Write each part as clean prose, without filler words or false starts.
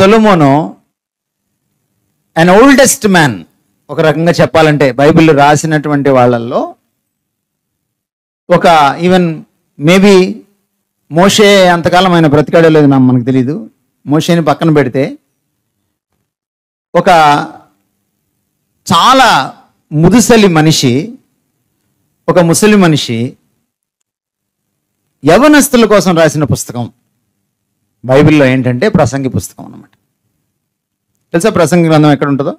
సొలొమోను అన్ oldest man, ఒక రకంగా చెప్పాలంటే బైబిల్ రాసినటువంటి వాళ్ళల్లో ఒక ఈవెన్ మేబీ మోషే అంతకాలం ఆయన బ్రతికాడో లేదు మనకు తెలీదు. మోషేని పక్కన పెడితే ఒక చాలా ముదుసలి మనిషి, ఒక ముసలి మనిషి యవనస్తుల కోసం రాసిన పుస్తకం బైబిల్లో ఏంటంటే ప్రసంగి పుస్తకం అన్నమాట. తెలుసా ప్రసంగి గ్రంథం ఎక్కడ ఉంటుందో?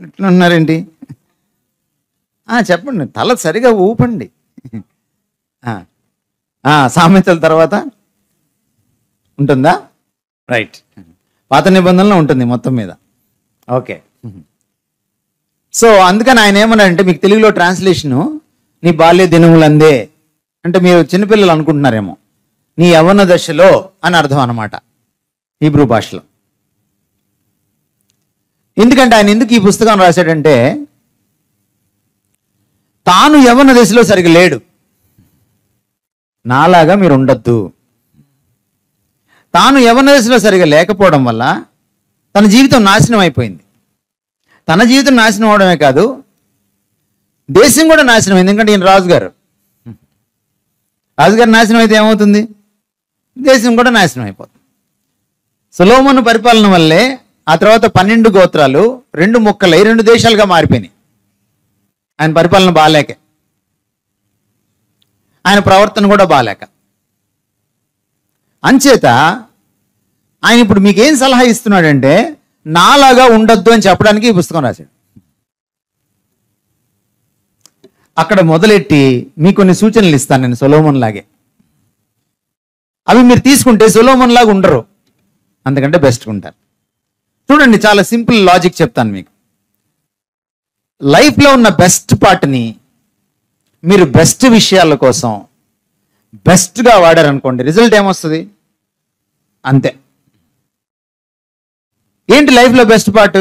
ఎట్లా ఉన్నారేంటి? చెప్పండి, తల సరిగా ఊపండి. సామెతల తర్వాత ఉంటుందా? రైట్, పాత నిబంధనలో ఉంటుంది మొత్తం మీద. ఓకే, సో అందుకని ఆయన ఏమన్నాడంటే, మీకు తెలుగులో ట్రాన్స్లేషను నీ బాల్య దినములందే అంటే మీరు చిన్నపిల్లలు అనుకుంటున్నారేమో, నీ యవ్వన దశలో అని అర్థం అన్నమాట హీబ్రూ భాషలో. ఎందుకంటే ఆయన ఎందుకు ఈ పుస్తకం రాశాడంటే, తాను యవ్వన దశలో సరిగ్గా లేడు, నాలాగా మీరు ఉండొద్దు. తాను యవ్వన దశలో సరిగా లేకపోవడం వల్ల తన జీవితం నాశనం అయిపోయింది. తన జీవితం నాశనం అవడమే కాదు, దేశం కూడా నాశనం అయింది. ఎందుకంటే ఈయన రాజుగారు నాశనం అయితే ఏమవుతుంది? దేశం కూడా నాశనం అయిపోతుంది. సొలొమోను పరిపాలన వల్లే ఆ తర్వాత 12 గోత్రాలు 2 ముక్కలై 2 దేశాలుగా మారిపోయినాయి. ఆయన పరిపాలన బాలేక, ఆయన ప్రవర్తన కూడా బాలేక. అంచేత ఆయన ఇప్పుడు మీకేం సలహా ఇస్తున్నాడంటే, నాలాగా ఉండొద్దు అని చెప్పడానికి ఈ పుస్తకం రాశాడు. అక్కడ మొదలెట్టి మీకు కొన్ని సూచనలు ఇస్తాను నేను సొలొమోన్ లాగే. అవి మీరు తీసుకుంటే సొలొమోన్ లాగా ఉండరు, అంతకంటే బెస్ట్గా ఉంటారు. చూడండి, చాలా సింపుల్ లాజిక్ చెప్తాను మీకు. లైఫ్లో ఉన్న బెస్ట్ పార్ట్ని మీరు బెస్ట్ విషయాల కోసం బెస్ట్గా వాడారనుకోండి, రిజల్ట్ ఏమొస్తుంది? అంతే. ఏంటి లైఫ్లో బెస్ట్ పార్ట్?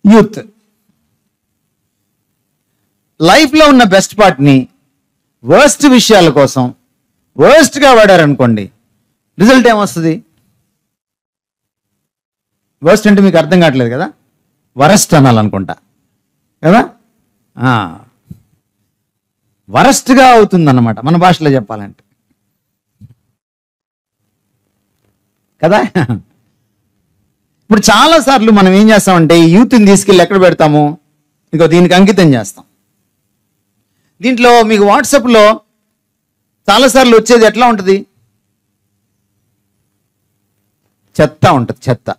యూత్. లైఫ్లో ఉన్న బెస్ట్ పార్ట్ని వర్స్ట్ విషయాల కోసం వర్స్ట్గా వాడారనుకోండి, రిజల్ట్ ఏమొస్తుంది? వర్స్ట్ అంటే మీకు అర్థం కావట్లేదు కదా, వరస్ట్ అనాలనుకుంటా కదా. వరస్ట్గా అవుతుందన్నమాట మన భాషలో చెప్పాలంటే కదా. ఇప్పుడు చాలాసార్లు మనం ఏం చేస్తామంటే, ఈ యూత్ని తీసుకెళ్ళి ఎక్కడ పెడతాము? ఇక దీనికి అంకితం చేస్తాం. దీంట్లో మీకు వాట్సాప్లో చాలాసార్లు వచ్చేది ఎట్లా ఉంటుంది? చెత్త ఉంటుంది, చెత్త.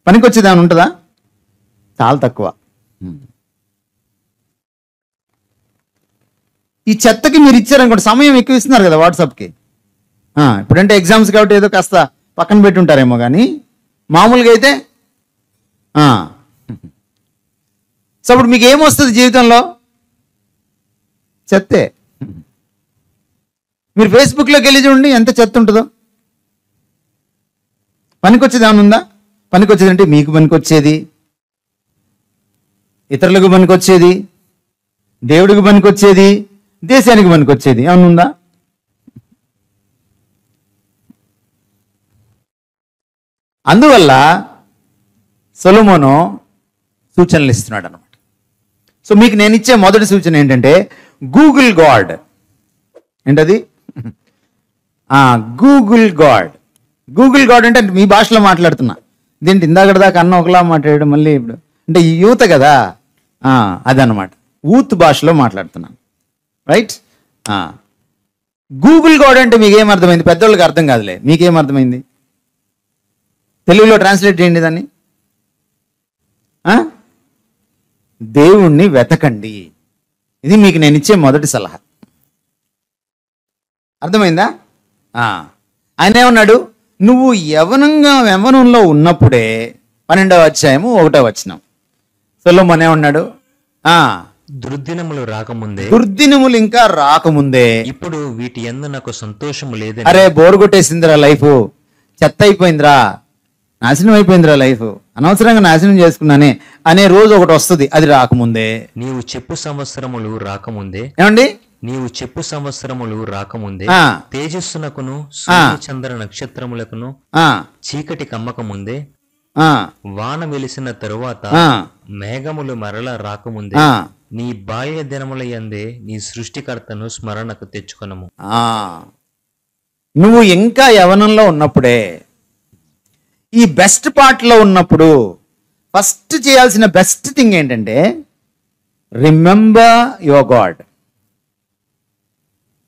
పనికొచ్చేది ఏమైనా ఉంటుందా? చాలా తక్కువ. ఈ చెత్తకి మీరు ఇచ్చారనుకోండి, సమయం ఎక్కువ ఇస్తున్నారు కదా వాట్సాప్కి. ఇప్పుడంటే ఎగ్జామ్స్ కాబట్టి ఏదో కాస్త పక్కన పెట్టి ఉంటారేమో, కానీ మామూలుగా అయితే సో అప్పుడు మీకు ఏమొస్తుంది జీవితంలో? చెత్తే. మీరు ఫేస్బుక్లోకి వెళ్ళి చూడండి ఎంత చెత్త ఉంటుందో. పనికొచ్చేది ఏమైనా ఉందా? పనికొచ్చేది అంటే మీకు పనికొచ్చేది, ఇతరులకు పనికొచ్చేది, దేవుడికి పనికొచ్చేది, దేశానికి పనికొచ్చేది ఏమైనా ఉందా? అందువల్ల సొలొమోను సూచనలు ఇస్తున్నాడు అన్నమాట. సో మీకు నేను ఇచ్చే మొదటి సూచన ఏంటంటే, గూగుల్ గాడ్. ఏంటది? Google God. గూగుల్ గాడ్ అంటే మీ భాషలో మాట్లాడుతున్నా. దీంట్లో ఇందాక దాకా అన్న ఒకలా మాట్లాడాడు, మళ్ళీ ఇప్పుడు అంటే ఈ యూత్ కదా, అదనమాట. యూత్ భాషలో మాట్లాడుతున్నాను, రైట్? గూగుల్ గాడ్ అంటే మీకేం అర్థమైంది? పెద్దోళ్ళకి అర్థం కాదులే, మీకేం అర్థమైంది? తెలుగులో ట్రాన్స్లేట్ చేయండి దాన్ని. దేవుణ్ణి వెతకండి. ఇది మీకు నేను ఇచ్చే మొదటి సలహా. అర్థమైందా? ఆయన ఏమన్నాడు? నువ్వు యవ్వనంలో ఉన్నప్పుడే 12వ అధ్యాయము 1వ వచనం సొలొమోను ఏమన్నాడు? దుర్దినములు ఇంకా రాకముందే ఇప్పుడు వీటి యందు నాకు సంతోషము లేదు. అరే బోరు కొట్టేసిందిరా లైఫ్, చెత్త అయిపోయిందిరా, నాశనం అయిపోయిందిరా లైఫ్, అనవసరంగా నాశనం చేసుకున్నానే అనే రోజు ఒకటి వస్తుంది. అది రాకముందే, నీవు చెప్పు సంవత్సరములు రాకముందే. ఏమండి నీవు చెప్పు సంవత్సరములు రాకముందే ఆ, తేజస్సునకును సూర్య చంద్ర నక్షత్రములకును ఆ, చీకటి కమ్మకముందే ఆ, వాన వెలిసిన తరువాత ఆ, మేఘములు మరల రాకముందే ఆ, నీ బాల్య దినముల యందే నీ సృష్టికర్తను స్మరణకు తెచ్చుకొనము. ఆ. నువ్వు ఇంకా యవనంలో ఉన్నప్పుడే, ఈ బెస్ట్ పార్ట్లో ఉన్నప్పుడు ఫస్ట్ చేయాల్సిన బెస్ట్ థింగ్ ఏంటంటే రిమెంబర్ యువర్ గాడ్.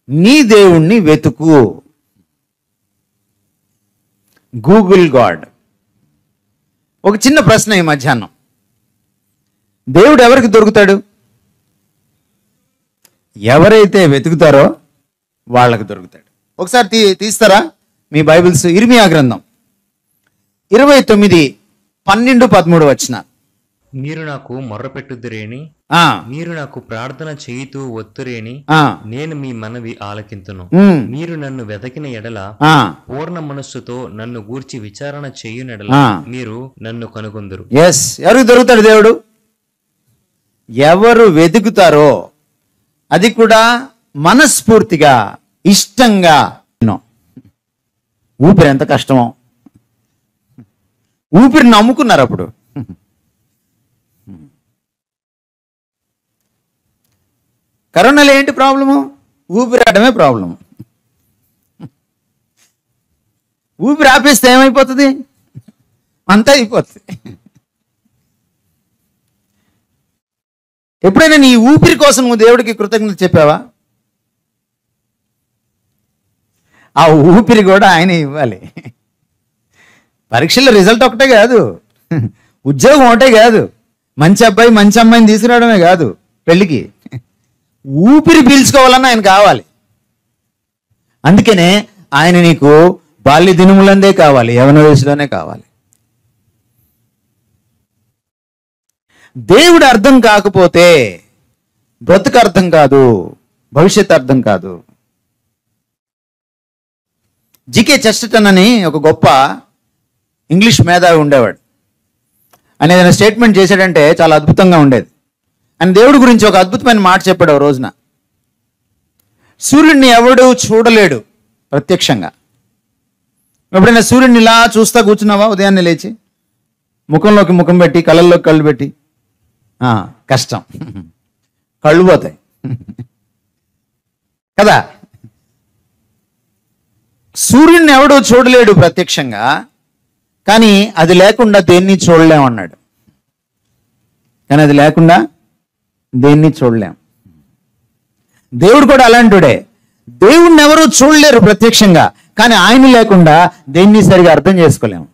నీ దేవుణ్ణి వెతుకు. Google God. ఒక చిన్న ప్రశ్న ఈ మధ్యాహ్నం, దేవుడు ఎవరికి దొరుకుతాడు? ఎవరైతే వెతుకుతారో వాళ్ళకి దొరుకుతాడు. ఒకసారి తీస్తారా మీ బైబిల్స్? ఇర్మియా గ్రంథం 29:12-13 వచ్చిన. మీరు నాకు మొర్రపెట్టుదురేని, మీరు నాకు ప్రార్థన చేయుతూ ఒత్తురేని, నేను మీ మనవి ఆలకింతును. మీరు నన్ను వెతకిన ఎడల, పూర్ణ మనస్సుతో నన్ను గూర్చి విచారణ చేయునెడల మీరు నన్ను కనుగొందురు. ఎస్, ఎవరికి దొరుకుతాడు దేవుడు? ఎవరు వెతుకుతారో, అది కూడా మనస్ఫూర్తిగా, ఇష్టంగా. ఊపిరి ఎంత కష్టమో, ఊపిరిని నమ్ముకున్నారు అప్పుడు. కరోనాలో ఏంటి ప్రాబ్లము? ఊపిరి ఆడమే ప్రాబ్లము. ఊపిరి ఆపేస్తే ఏమైపోతుంది? అంతా అయిపోతుంది. ఎప్పుడైనా నీ ఊపిరి కోసం నువ్వు దేవుడికి కృతజ్ఞత చెప్పావా? ఆ ఊపిరి కూడా ఆయన ఇవ్వాలి. పరీక్షల రిజల్ట్ ఒకటే కాదు, ఉద్యోగం ఒకటే కాదు, మంచి అబ్బాయి మంచి అమ్మాయిని తీసుకురావడమే కాదు, పెళ్ళికి ఊపిరి పీల్చుకోవాలన్నా ఆయన కావాలి. అందుకనే ఆయన నీకు బాల్య దినములందే కావాలి, యవన వయసులోనే కావాలి. దేవుడు అర్థం కాకపోతే బ్రతుకు అర్థం కాదు, భవిష్యత్ అర్థం కాదు. జికే చెస్టర్టన్ అని ఒక గొప్ప ఇంగ్లీష్ మేధావి ఉండేవాడు. ఆయన ఏదైనా స్టేట్మెంట్ చేశాడంటే చాలా అద్భుతంగా ఉండేది. ఆయన దేవుడి గురించి ఒక అద్భుతమైన మాట చెప్పాడు ఓ రోజున. సూర్యుడిని ఎవడు చూడలేడు ప్రత్యక్షంగా. ఎప్పుడైనా సూర్యుడిని ఇలా చూస్తా కూర్చున్నావా? ఉదయాన్నే లేచి ముఖంలోకి ముఖం పెట్టి, కళ్ళల్లోకి కళ్ళు పెట్టి, కష్టం, కళ్ళు పోతాయి కదా. సూర్యుడిని ఎవడో చూడలేడు ప్రత్యక్షంగా, కానీ అది లేకుండా దేన్ని చూడలేమన్నాడు. కానీ అది లేకుండా దేన్ని చూడలేం. దేవుడు కూడా అలాంటిడే. దేవుడిని ఎవరూ చూడలేరు ప్రత్యక్షంగా, కానీ ఆయన లేకుండా దేన్ని సరిగా అర్థం చేసుకోలేము.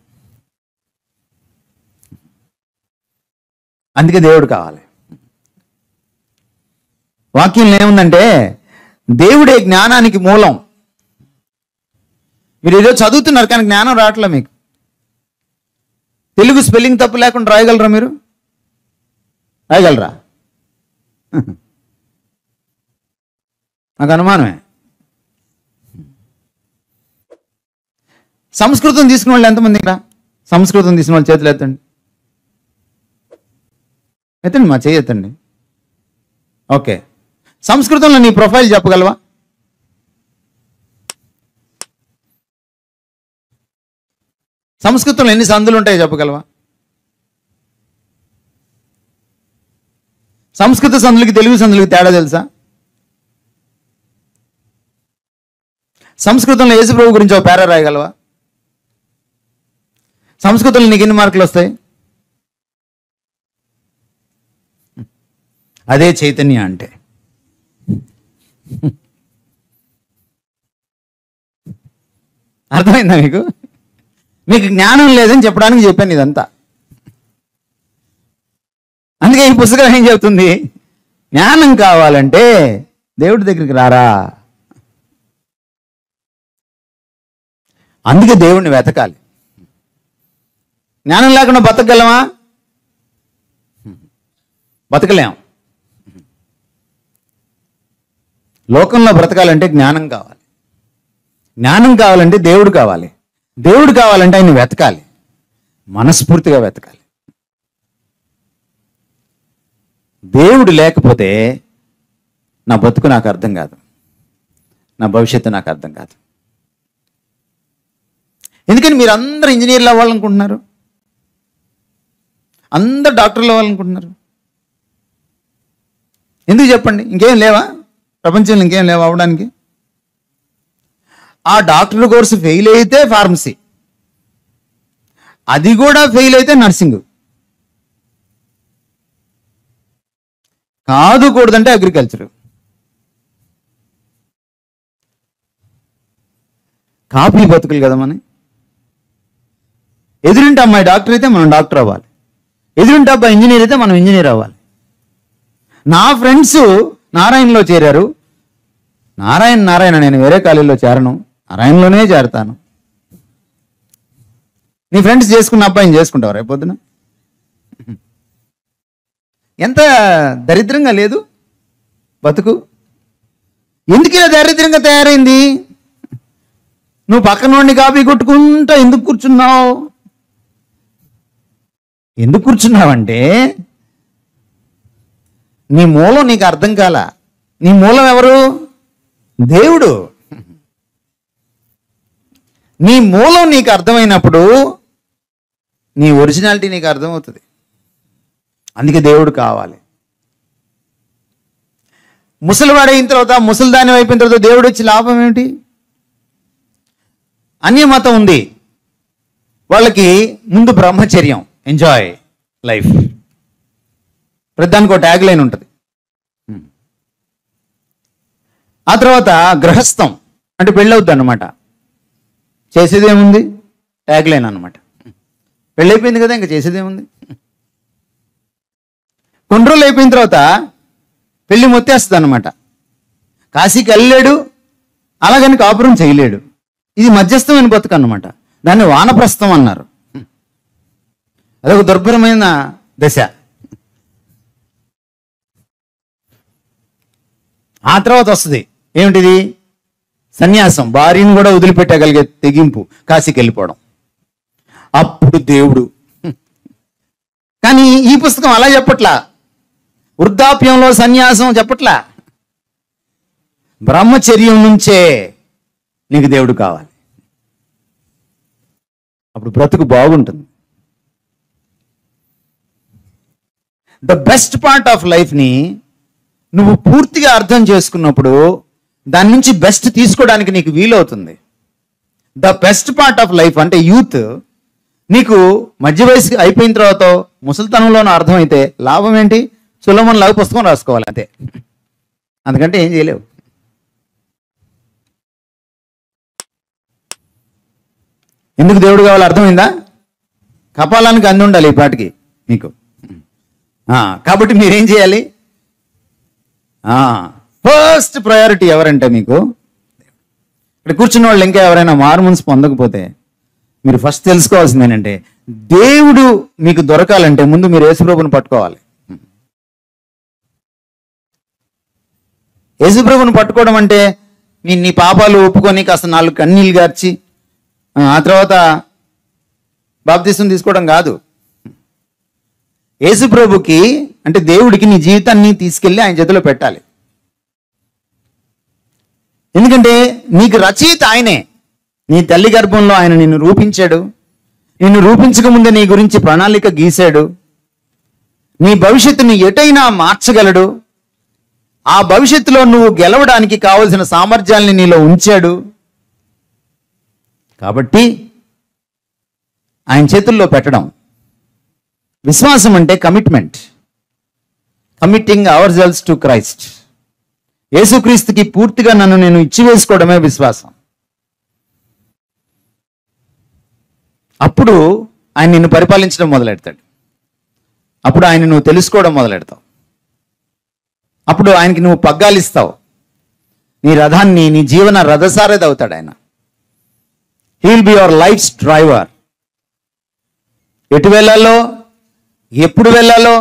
అందుకే దేవుడు కావాలి. వాక్యంలో ఏముందంటే దేవుడే జ్ఞానానికి మూలం. మీరు ఏదో చదువుతున్నారు కానీ జ్ఞానం రావట్లే మీకు. తెలుగు స్పెల్లింగ్ తప్పు లేకుండా రాయగలరా? మీరు రాయగలరా? నాకు అనుమానమే. సంస్కృతం తీసుకున్న వాళ్ళు ఎంతమంది ఇక్కడ? సంస్కృతం తీసుకున్న వాళ్ళు చేతులు ఎత్తండి. ఎత్తండి, మా చేయి ఎత్తండి. ఓకే, సంస్కృతంలో నీ ప్రొఫైల్ చెప్పగలవా? సంస్కృతంలో ఎన్ని సందులు ఉంటాయో చెప్పగలవా? సంస్కృత సందులకి తెలుగు సందులకి తేడా తెలుసా? సంస్కృతంలో యేసుప్రభు గురించి ఒక పేరా రాయగలవా? సంస్కృతంలో నీకు ఎన్ని మార్కులు వస్తాయి? అదే చైతన్య అంటే. అర్థమైందా మీకు? మీకు జ్ఞానం లేదని చెప్పడానికి చెప్పాను ఇదంతా. అందుకే ఈ పుస్తకం ఏం చెప్తుంది? జ్ఞానం కావాలంటే దేవుడి దగ్గరికి రారా. అందుకే దేవుడిని వెతకాలి. జ్ఞానం లేకుండా బతకగలమా? బతకలేం. లోకంలో బ్రతకాలంటే జ్ఞానం కావాలి. జ్ఞానం కావాలంటే దేవుడు కావాలి. దేవుడు కావాలంటే ఆయన వెతకాలి, మనస్ఫూర్తిగా వెతకాలి. దేవుడు లేకపోతే నా బతుకు నాకు అర్థం కాదు, నా భవిష్యత్తు నాకు అర్థం కాదు. ఎందుకని మీరు అందరూ ఇంజనీర్లు అవ్వాలనుకుంటున్నారు, అందరు డాక్టర్లు అవ్వాలనుకుంటున్నారు? ఎందుకు చెప్పండి? ఇంకేం లేవా ప్రపంచంలో? ఇంకేం లేవా అవ్వడానికి? ఆ డాక్టర్ కోర్సు ఫెయిల్ అయితే ఫార్మసీ, అది కూడా ఫెయిల్ అయితే నర్సింగ్, కాదుకూడదంటే అగ్రికల్చర్. కాపీ బతుకులు కదా మన. ఎదురింటి అమ్మాయి డాక్టర్ అయితే మనం డాక్టర్ అవ్వాలి, ఎదురింటి అబ్బాయి ఇంజనీర్ అయితే మనం ఇంజనీర్ అవ్వాలి. నా ఫ్రెండ్స్ నారాయణలో చేరారు, నారాయణ నేను వేరే కాలేజీలో చేరను, నారాయణలోనే చేరతాను. నీ ఫ్రెండ్స్ చేసుకున్న అబ్బాయిని చేసుకుంటావు రేపొద్దున? ఎంత దరిద్రంగా లేదు బతుకు? ఎందుకు ఇలా దరిద్రంగా తయారైంది? నువ్వు పక్కనోడిని కాపీ కొట్టుకుంటా ఎందుకు కూర్చున్నావు? ఎందుకు కూర్చున్నావంటే నీ మూలం నీకు అర్థం కాల. నీ మూలం ఎవరు? దేవుడు. నీ మూలం నీకు అర్థమైనప్పుడు నీ ఒరిజినాలిటీ నీకు అర్థమవుతుంది. అందుకే దేవుడు కావాలి. ముసలివాడైన తర్వాత, ముసలిదాని అయిపోయిన తర్వాత దేవుడు వచ్చి లాభం ఏమిటి? అన్యమతం ఉంది వాళ్ళకి, ముందు బ్రహ్మచర్యం, ఎంజాయ్ లైఫ్. ప్రతిదానికి ఒక ట్యాగ్ లైన్ ఉంటుంది. ఆ తర్వాత గృహస్థం అంటే పెళ్ళవుద్ది అన్నమాట. చేసేదేముంది? ట్యాగ్ లైన్ అన్నమాట. పెళ్ళైపోయింది కదా, ఇంకా చేసేదేముంది? కొన్ని రోజులు అయిపోయిన తర్వాత పెళ్ళి మొత్తేస్తుంది అన్నమాట. కాశీకి వెళ్ళలేడు, అలాగని కాపురం చేయలేడు. ఇది మధ్యస్థమైన బతుకు అన్నమాట. దాన్ని వానప్రస్థం అన్నారు. అదొక దుర్భరమైన దశ. ఆ తర్వాత వస్తుంది ఏమిటిది? సన్యాసం. భార్యను కూడా వదిలిపెట్టగలిగే తెగింపు, కాశీకి వెళ్ళిపోవడం. అప్పుడు దేవుడు. కానీ ఈ పుస్తకం అలా చెప్పట్లా. వృద్ధాప్యంలో సన్యాసం చెప్పట్లా. బ్రహ్మచర్యం నుంచే నీకు దేవుడు కావాలి. అప్పుడు బ్రతుకు బాగుంటుంది. ద బెస్ట్ పార్ట్ ఆఫ్ లైఫ్ని నువ్వు పూర్తిగా అర్థం చేసుకున్నప్పుడు దాని నుంచి బెస్ట్ తీసుకోవడానికి నీకు వీలవుతుంది. The best part of life అంటే యూత్ నీకు మధ్య వయసు అయిపోయిన తర్వాత ముసలితనంలోనూ అర్థమైతే లాభం ఏంటి? సులభం లాగా పుస్తకం రాసుకోవాలి అంతే, అందుకంటే ఏం చేయలేవు. ఎందుకు దేవుడు కావాలి అర్థమైందా? కపాలానికి అంది ఉండాలి ఈ పాటికి మీకు. కాబట్టి మీరేం చేయాలి? ఫస్ట్ ప్రయారిటీ ఎవరంటే మీకు ఇక్కడ కూర్చున్న వాళ్ళు ఇంకా ఎవరైనా మారుమనసు పొందకపోతే మీరు ఫస్ట్ తెలుసుకోవాల్సింది ఏంటంటే, దేవుడు మీకు దొరకాలంటే ముందు మీరు యేసుప్రభుని పట్టుకోవాలి. యేసుప్రభుని పట్టుకోవడం అంటే నీ పాపాలు ఒప్పుకొని కాస్త 4 కన్నీళ్ళు గార్చి ఆ తర్వాత బాప్తిసం తీసుకోవడం కాదు. యేసుప్రభుకి అంటే దేవుడికి నీ జీవితాన్ని తీసుకెళ్ళి ఆయన చేతిలో పెట్టాలి. ఎందుకంటే నీకు రచయిత ఆయనే. నీ తల్లి గర్భంలో ఆయన నిన్ను రూపించాడు. నిన్ను రూపించక ముందే నీ గురించి ప్రణాళిక గీశాడు. నీ భవిష్యత్తుని ఎటైనా మార్చగలడు. ఆ భవిష్యత్తులో నువ్వు గెలవడానికి కావలసిన సామర్థ్యాల్ని నీలో ఉంచాడు. కాబట్టి ఆయన చేతుల్లో పెట్టడం. విశ్వాసం అంటే commitment, committing ourselves to Christ. యేసుక్రీస్తుకి పూర్తిగా నన్ను నేను ఇచ్చివేసుకోవడమే విశ్వాసం. అప్పుడు ఆయన నిన్ను పరిపాలించడం మొదలెడతాడు. అప్పుడు ఆయన నువ్వు తెలుసుకోవడం మొదలెడతావు. అప్పుడు ఆయనకి నువ్వు పగ్గాలిస్తావు. నీ రథాన్ని, నీ జీవన రథసారథి అవుతాడు ఆయన. He will be your life's driver. ఎటు వెళ్ళాలో, ఎప్పుడు వెళ్ళాలో,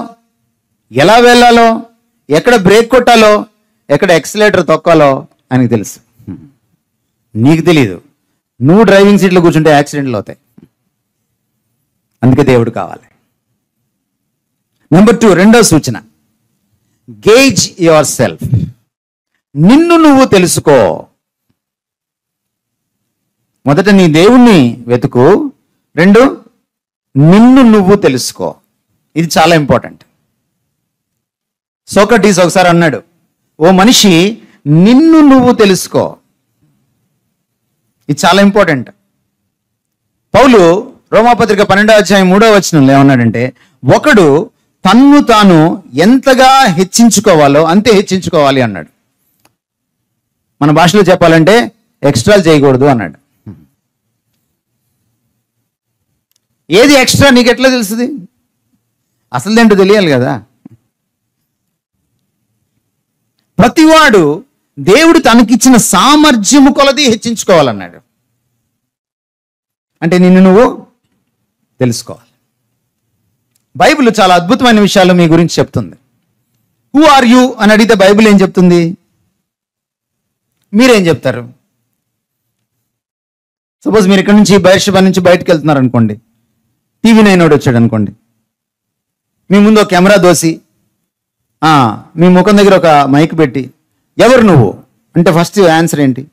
ఎలా వెళ్ళాలో, ఎక్కడ బ్రేక్ కొట్టాలో, ఎక్కడ ఎక్సలేటర్ తొక్కాలో ఆయనకు తెలుసు. నీకు తెలియదు. నువ్వు డ్రైవింగ్ సీట్లో కూర్చుంటే యాక్సిడెంట్లు అవుతాయి. అందుకే దేవుడు కావాలి. నెంబర్ 2, రెండో సూచన, గేజ్ యువర్ సెల్ఫ్. నిన్ను నువ్వు తెలుసుకో. మొదట నీ దేవుణ్ణి వెతుకు, 2 నిన్ను నువ్వు తెలుసుకో. ఇది చాలా ఇంపార్టెంట్. సోక్రటీస్ ఒకసారి అన్నాడు, ఓ మనిషి నిన్ను నువ్వు తెలుసుకో. ఇది చాలా ఇంపార్టెంట్. పౌలు రోమాపత్రిక 12వ అధ్యాయం 3వ వచనంలో ఏమన్నాడంటే, ఒకడు తన్ను తాను ఎంతగా హెచ్చించుకోవాలో అంతే హెచ్చించుకోవాలి అన్నాడు. మన భాషలో చెప్పాలంటే ఎక్స్ట్రాలు చేయకూడదు అన్నాడు. ఏది ఎక్స్ట్రా నీకు ఎట్లా తెలుస్తుంది? అసలు ఏంటో తెలియాలి కదా. ప్రతివాడు దేవుడు తనకిచ్చిన సామర్థ్యము కొలది హెచ్చించుకోవాలన్నాడు. అంటే నిన్ను నువ్వు తెలుసుకోవాలి. బైబిల్ చాలా అద్భుతమైన విషయాలు మీ గురించి చెప్తుంది. హూ ఆర్ యూ అని అడిగితే బైబిల్ ఏం చెప్తుంది? మీరేం చెప్తారు? సపోజ్ మీరు ఇక్కడ నుంచి బైర్షబా నుంచి బయటకు వెళ్తున్నారు అనుకోండి, టీవీ 9 వచ్చాడు అనుకోండి, మీ ముందు ఒక కెమెరా దోసి మీ ముఖం దగ్గర ఒక మైక్ పెట్టి ఎవరు నువ్వు అంటే ఫస్ట్ ఆన్సర్ ఏంటి?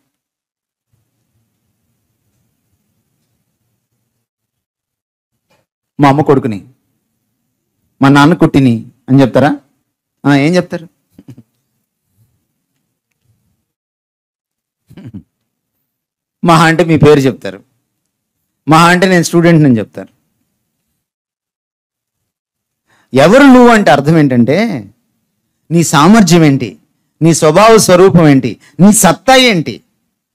మా అమ్మ కొడుకుని, మా నాన్న కుట్టిని అని చెప్తారా? ఏం చెప్తారు? మహా అంటే మీ పేరు చెప్తారు, మహా అంటే నేను స్టూడెంట్ అని చెప్తారు. ఎవరు నువ్వు అంటే అర్థం ఏంటంటే నీ సామర్థ్యం ఏంటి, నీ స్వభావ స్వరూపం ఏంటి, నీ సత్తా ఏంటి,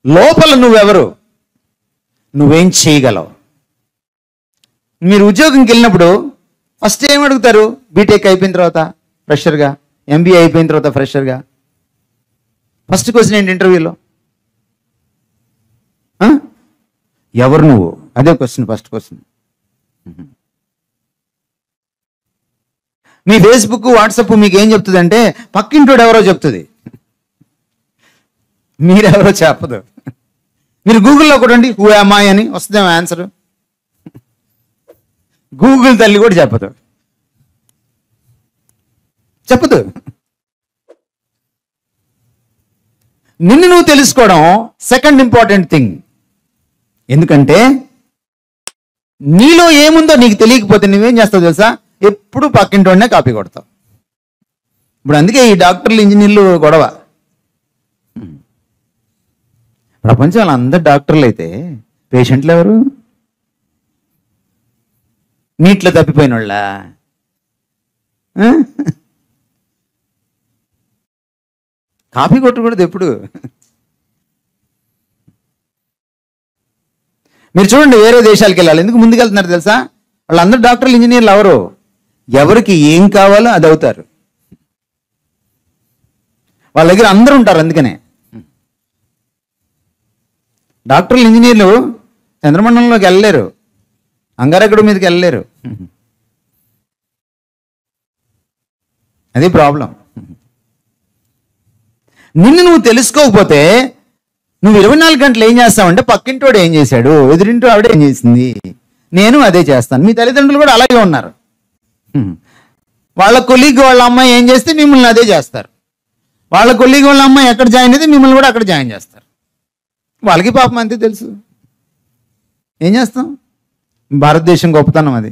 లోపల నువ్వెవరు, నువ్వేం చేయగలవు. మీరు ఉద్యోగంకి వెళ్ళినప్పుడు ఫస్ట్ ఏం అడుగుతారు? బీటెక్ అయిపోయిన తర్వాత ఫ్రెషర్గా, ఎంబీఏ అయిపోయిన తర్వాత ఫ్రెషర్గా ఫస్ట్ క్వశ్చన్ ఏంటి ఇంటర్వ్యూలో? ఎవరు నువ్వు? అదే క్వశ్చన్, ఫస్ట్ క్వశ్చన్. మీ ఫేస్బుక్ వాట్సాప్ మీకు ఏం చెప్తుంది అంటే పక్కింటోడు ఎవరో చెప్తుంది, మీరెవరో చెప్పదు. మీరు గూగుల్లో కొట్టండి హూ యామ్ ఐ అని వస్తుందేమో ఆన్సర్. గూగుల్ తల్లి కూడా చెప్పదు. నిన్ను నువ్వు తెలుసుకోవడం సెకండ్ ఇంపార్టెంట్ థింగ్. ఎందుకంటే నీలో ఏముందో నీకు తెలియకపోతే నువ్వేం చేస్తావు తెలుసా? ఎప్పుడు పక్కింటోనే కాపీ కొడతావు. ఇప్పుడు అందుకే ఈ డాక్టర్లు ఇంజనీర్లు గొడవ. ప్రపంచంలో అందరు డాక్టర్లు అయితే పేషెంట్లు ఎవరు? నీట్లో తప్పిపోయిన వాళ్ళ? కాపీ కొట్టకూడదు ఎప్పుడు. మీరు చూడండి, వేరే దేశాలకు వెళ్ళాలి, ఎందుకు ముందుకెళ్తున్నారు తెలుసా? వాళ్ళందరూ డాక్టర్లు ఇంజనీర్లు ఎవరు? ఎవరికి ఏం కావాలో అది అవుతారు. వాళ్ళ దగ్గర అందరూ ఉంటారు. అందుకనే డాక్టర్లు ఇంజనీర్లు చంద్రమండలంలోకి వెళ్ళలేరు, అంగారకుడి మీదకి వెళ్ళలేరు. అది ప్రాబ్లం. నిన్ను నువ్వు తెలుసుకోకపోతే నువ్వు 24 గంటలు ఏం చేస్తావంటే పక్కింటోడు ఏం చేశాడు, ఎదురింటో ఆవిడ ఏం చేసింది, నేను అదే చేస్తాను. మీ తల్లిదండ్రులు కూడా అలాగే ఉన్నారు. వాళ్ళ కొలీగ్ వాళ్ళ అమ్మాయి ఏం చేస్తే మిమ్మల్ని అదే చేస్తారు. వాళ్ళ కొలీగ్ వాళ్ళ అమ్మాయి ఎక్కడ జాయిన్ అయితే మిమ్మల్ని కూడా అక్కడ జాయిన్ చేస్తారు. వాళ్ళకి పాపం అంతే తెలుసు. ఏం చేస్తాం? భారతదేశం గొప్పతనం అది.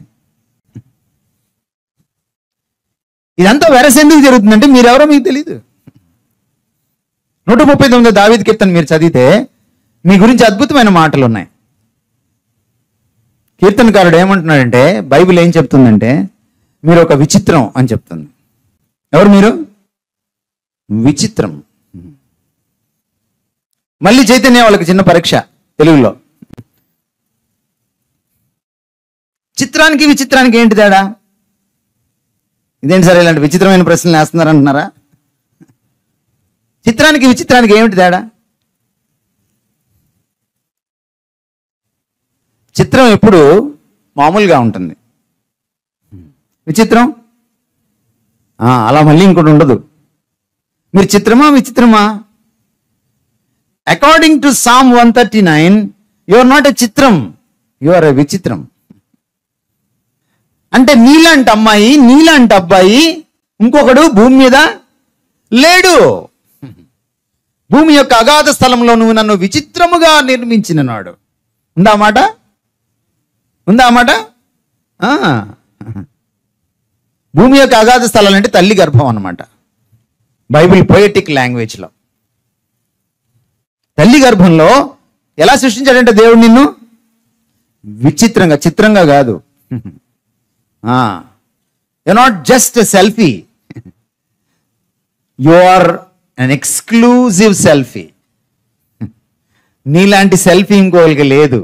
ఇదంతా వెరస ఎందుకు జరుగుతుందంటే మీరెవరో మీకు తెలీదు. 139 దావీదు కీర్తన మీరు చదివితే మీ గురించి అద్భుతమైన మాటలు ఉన్నాయి. కీర్తనకారుడు ఏమంటున్నాడంటే, బైబిల్ ఏం చెప్తుందంటే మీరు ఒక విచిత్రం అని చెప్తుంది. ఎవరు మీరు? విచిత్రం. మళ్ళీ చైతన్య వాళ్ళకి చిన్న పరీక్ష తెలుగులో. చిత్రానికి విచిత్రానికి ఏంటి తేడా? ఇదేంటి సార్ ఇలాంటి విచిత్రమైన ప్రశ్నలు వేస్తున్నారంటున్నారా? చిత్రానికి విచిత్రానికి ఏమిటి తేడా? చిత్రం ఎప్పుడు మామూలుగా ఉంటుంది, విచిత్రం అలా మళ్ళీ ఇంకోటి ఉండదు. మీరు చిత్రమా విచిత్రమా? According to Psalm 139 you are not a చిత్రం, యు ఆర్ ఎ విచిత్రం. అంటే నీలాంటి అమ్మాయి, నీలాంటి అబ్బాయి ఇంకొకడు భూమి మీద లేడు. భూమి యొక్క అగాధ స్థలంలో నువ్వు నన్ను విచిత్రముగా నిర్మించిన నాడు. ఉందా మాట? ఉందా మాట? భూమి యొక్క అగాధ స్థలాలు అంటే తల్లి గర్భం అన్నమాట, బైబిల్ పొయటిక్ లాంగ్వేజ్లో. తల్లి గర్భంలో ఎలా సృష్టించాడంటే దేవుడు నిన్ను విచిత్రంగా, చిత్రంగా కాదు. You not just a selfie, you are an exclusive selfie. నీలాంటి సెల్ఫీ ఇంకోళ్ళకి లేదు.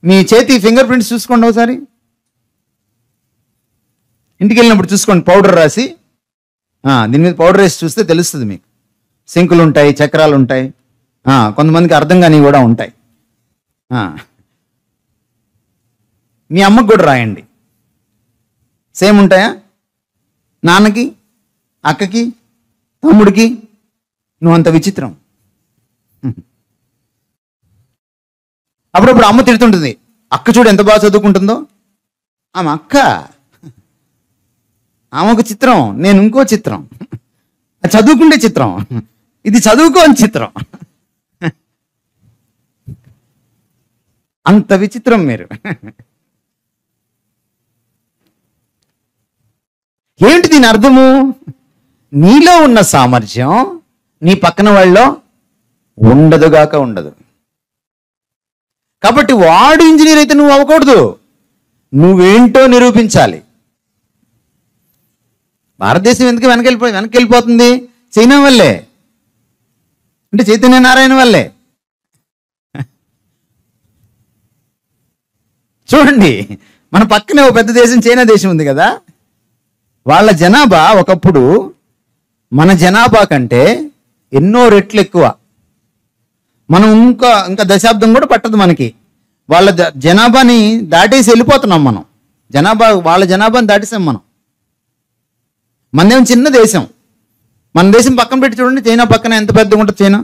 మీ చేతి ఫింగర్ ప్రింట్స్ చూసుకోండి ఒకసారి, ఇంటికి వెళ్ళినప్పుడు చూసుకోండి, పౌడర్ రాసి దీని మీద పౌడర్ వేసి చూస్తే తెలుస్తుంది మీకు. సింకులు ఉంటాయి, చక్రాలు ఉంటాయి, కొంతమందికి అర్థం కాని కూడా ఉంటాయి. మీ అమ్మకు కూడా రాయండి, సేమ్ ఉంటాయా? నాన్నకి, అక్కకి, తమ్ముడికి నువ్వు అంత విచిత్రం. అప్పుడప్పుడు అమ్మ తిడుతుంటుంది, అక్క చూడు ఎంత బాగా చదువుకుంటుందో. ఆమె అక్క, ఆమె ఒక చిత్రం, నేను ఇంకో చిత్రం. చదువుకుంటే చిత్రం, ఇది చదువుకోని చిత్రం. అంత విచిత్రం మీరు. ఏంటి దీని అర్థము? నీలో ఉన్న సామర్థ్యం నీ పక్కన వాళ్ళలో ఉండదుగాక ఉండదు. కాబట్టి వాడు ఇంజనీర్ అయితే నువ్వు అవ్వకూడదు, నువ్వేంటో నిరూపించాలి. భారతదేశం ఎందుకు వెనక్కి వెళ్ళిపోతుంది? చైనా వల్లే, అంటే చైతన్య నారాయణ వల్లే. చూడండి, మన పక్కనే ఒక పెద్ద దేశం చైనా దేశం ఉంది కదా, వాళ్ళ జనాభా ఒకప్పుడు మన జనాభా కంటే ఎన్నో రెట్లు ఎక్కువ. మనం ఇంకా దశాబ్దం కూడా పట్టదు మనకి. వాళ్ళ జనాభాని దాటేసి వెళ్ళిపోతున్నాం మనం. వాళ్ళ జనాభాని దాటేసాం మనం. మనదేం చిన్న దేశం. మన దేశం పక్కన పెట్టి చూడండి, చైనా పక్కన ఎంత పెద్దగా ఉంటుంది చైనా.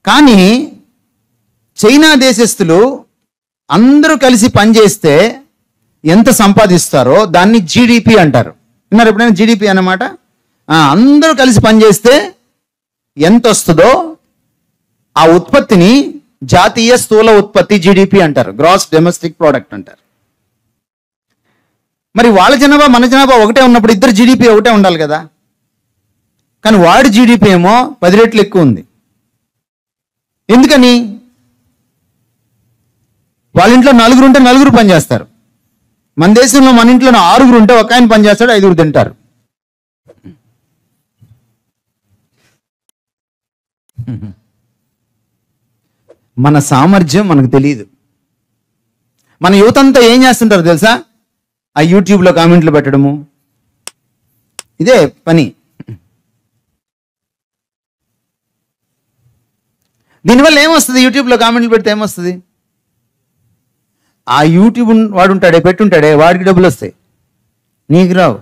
కానీ చైనా దేశస్తులు అందరూ కలిసి పనిచేస్తే ఎంత సంపాదిస్తారో దాన్ని జీడిపి అంటారు. విన్నారు ఎప్పుడైనా జీడిపి అన్నమాట? అందరూ కలిసి పనిచేస్తే ఎంత వస్తుందో ఆ ఉత్పత్తిని జాతీయ స్థూల ఉత్పత్తి జీడిపి అంటారు, గ్రాస్ డొమెస్టిక్ ప్రోడక్ట్ అంటారు. మరి వాళ్ళ జనాభా మన జనాభా ఒకటే ఉన్నప్పుడు ఇద్దరు జీడిపి ఒకటే ఉండాలి కదా. కానీ వాడి జీడిపి ఏమో 10 రెట్లు ఎక్కువ ఉంది. ఎందుకని? వాళ్ళ ఇంట్లో 4 ఉంటే 4 పనిచేస్తారు. మన దేశంలో మన ఇంట్లో 6 ఉంటే ఒక ఆయన పనిచేస్తాడు, 5 తింటారు. మన సామర్థ్యం మనకు తెలియదు. మన యువత అంతా ఏం చేస్తుంటారు తెలుసా? ఆ యూట్యూబ్లో కామెంట్లు పెట్టడము, ఇదే పని. దీనివల్ల ఏమొస్తుంది? యూట్యూబ్లో కామెంట్లు పెడితే ఏమొస్తుంది? ఆ యూట్యూబ్ వాడు ఉంటాడే, పెట్టుంటాడే, వాడికి డబ్బులు వస్తాయి, నీకు రావు.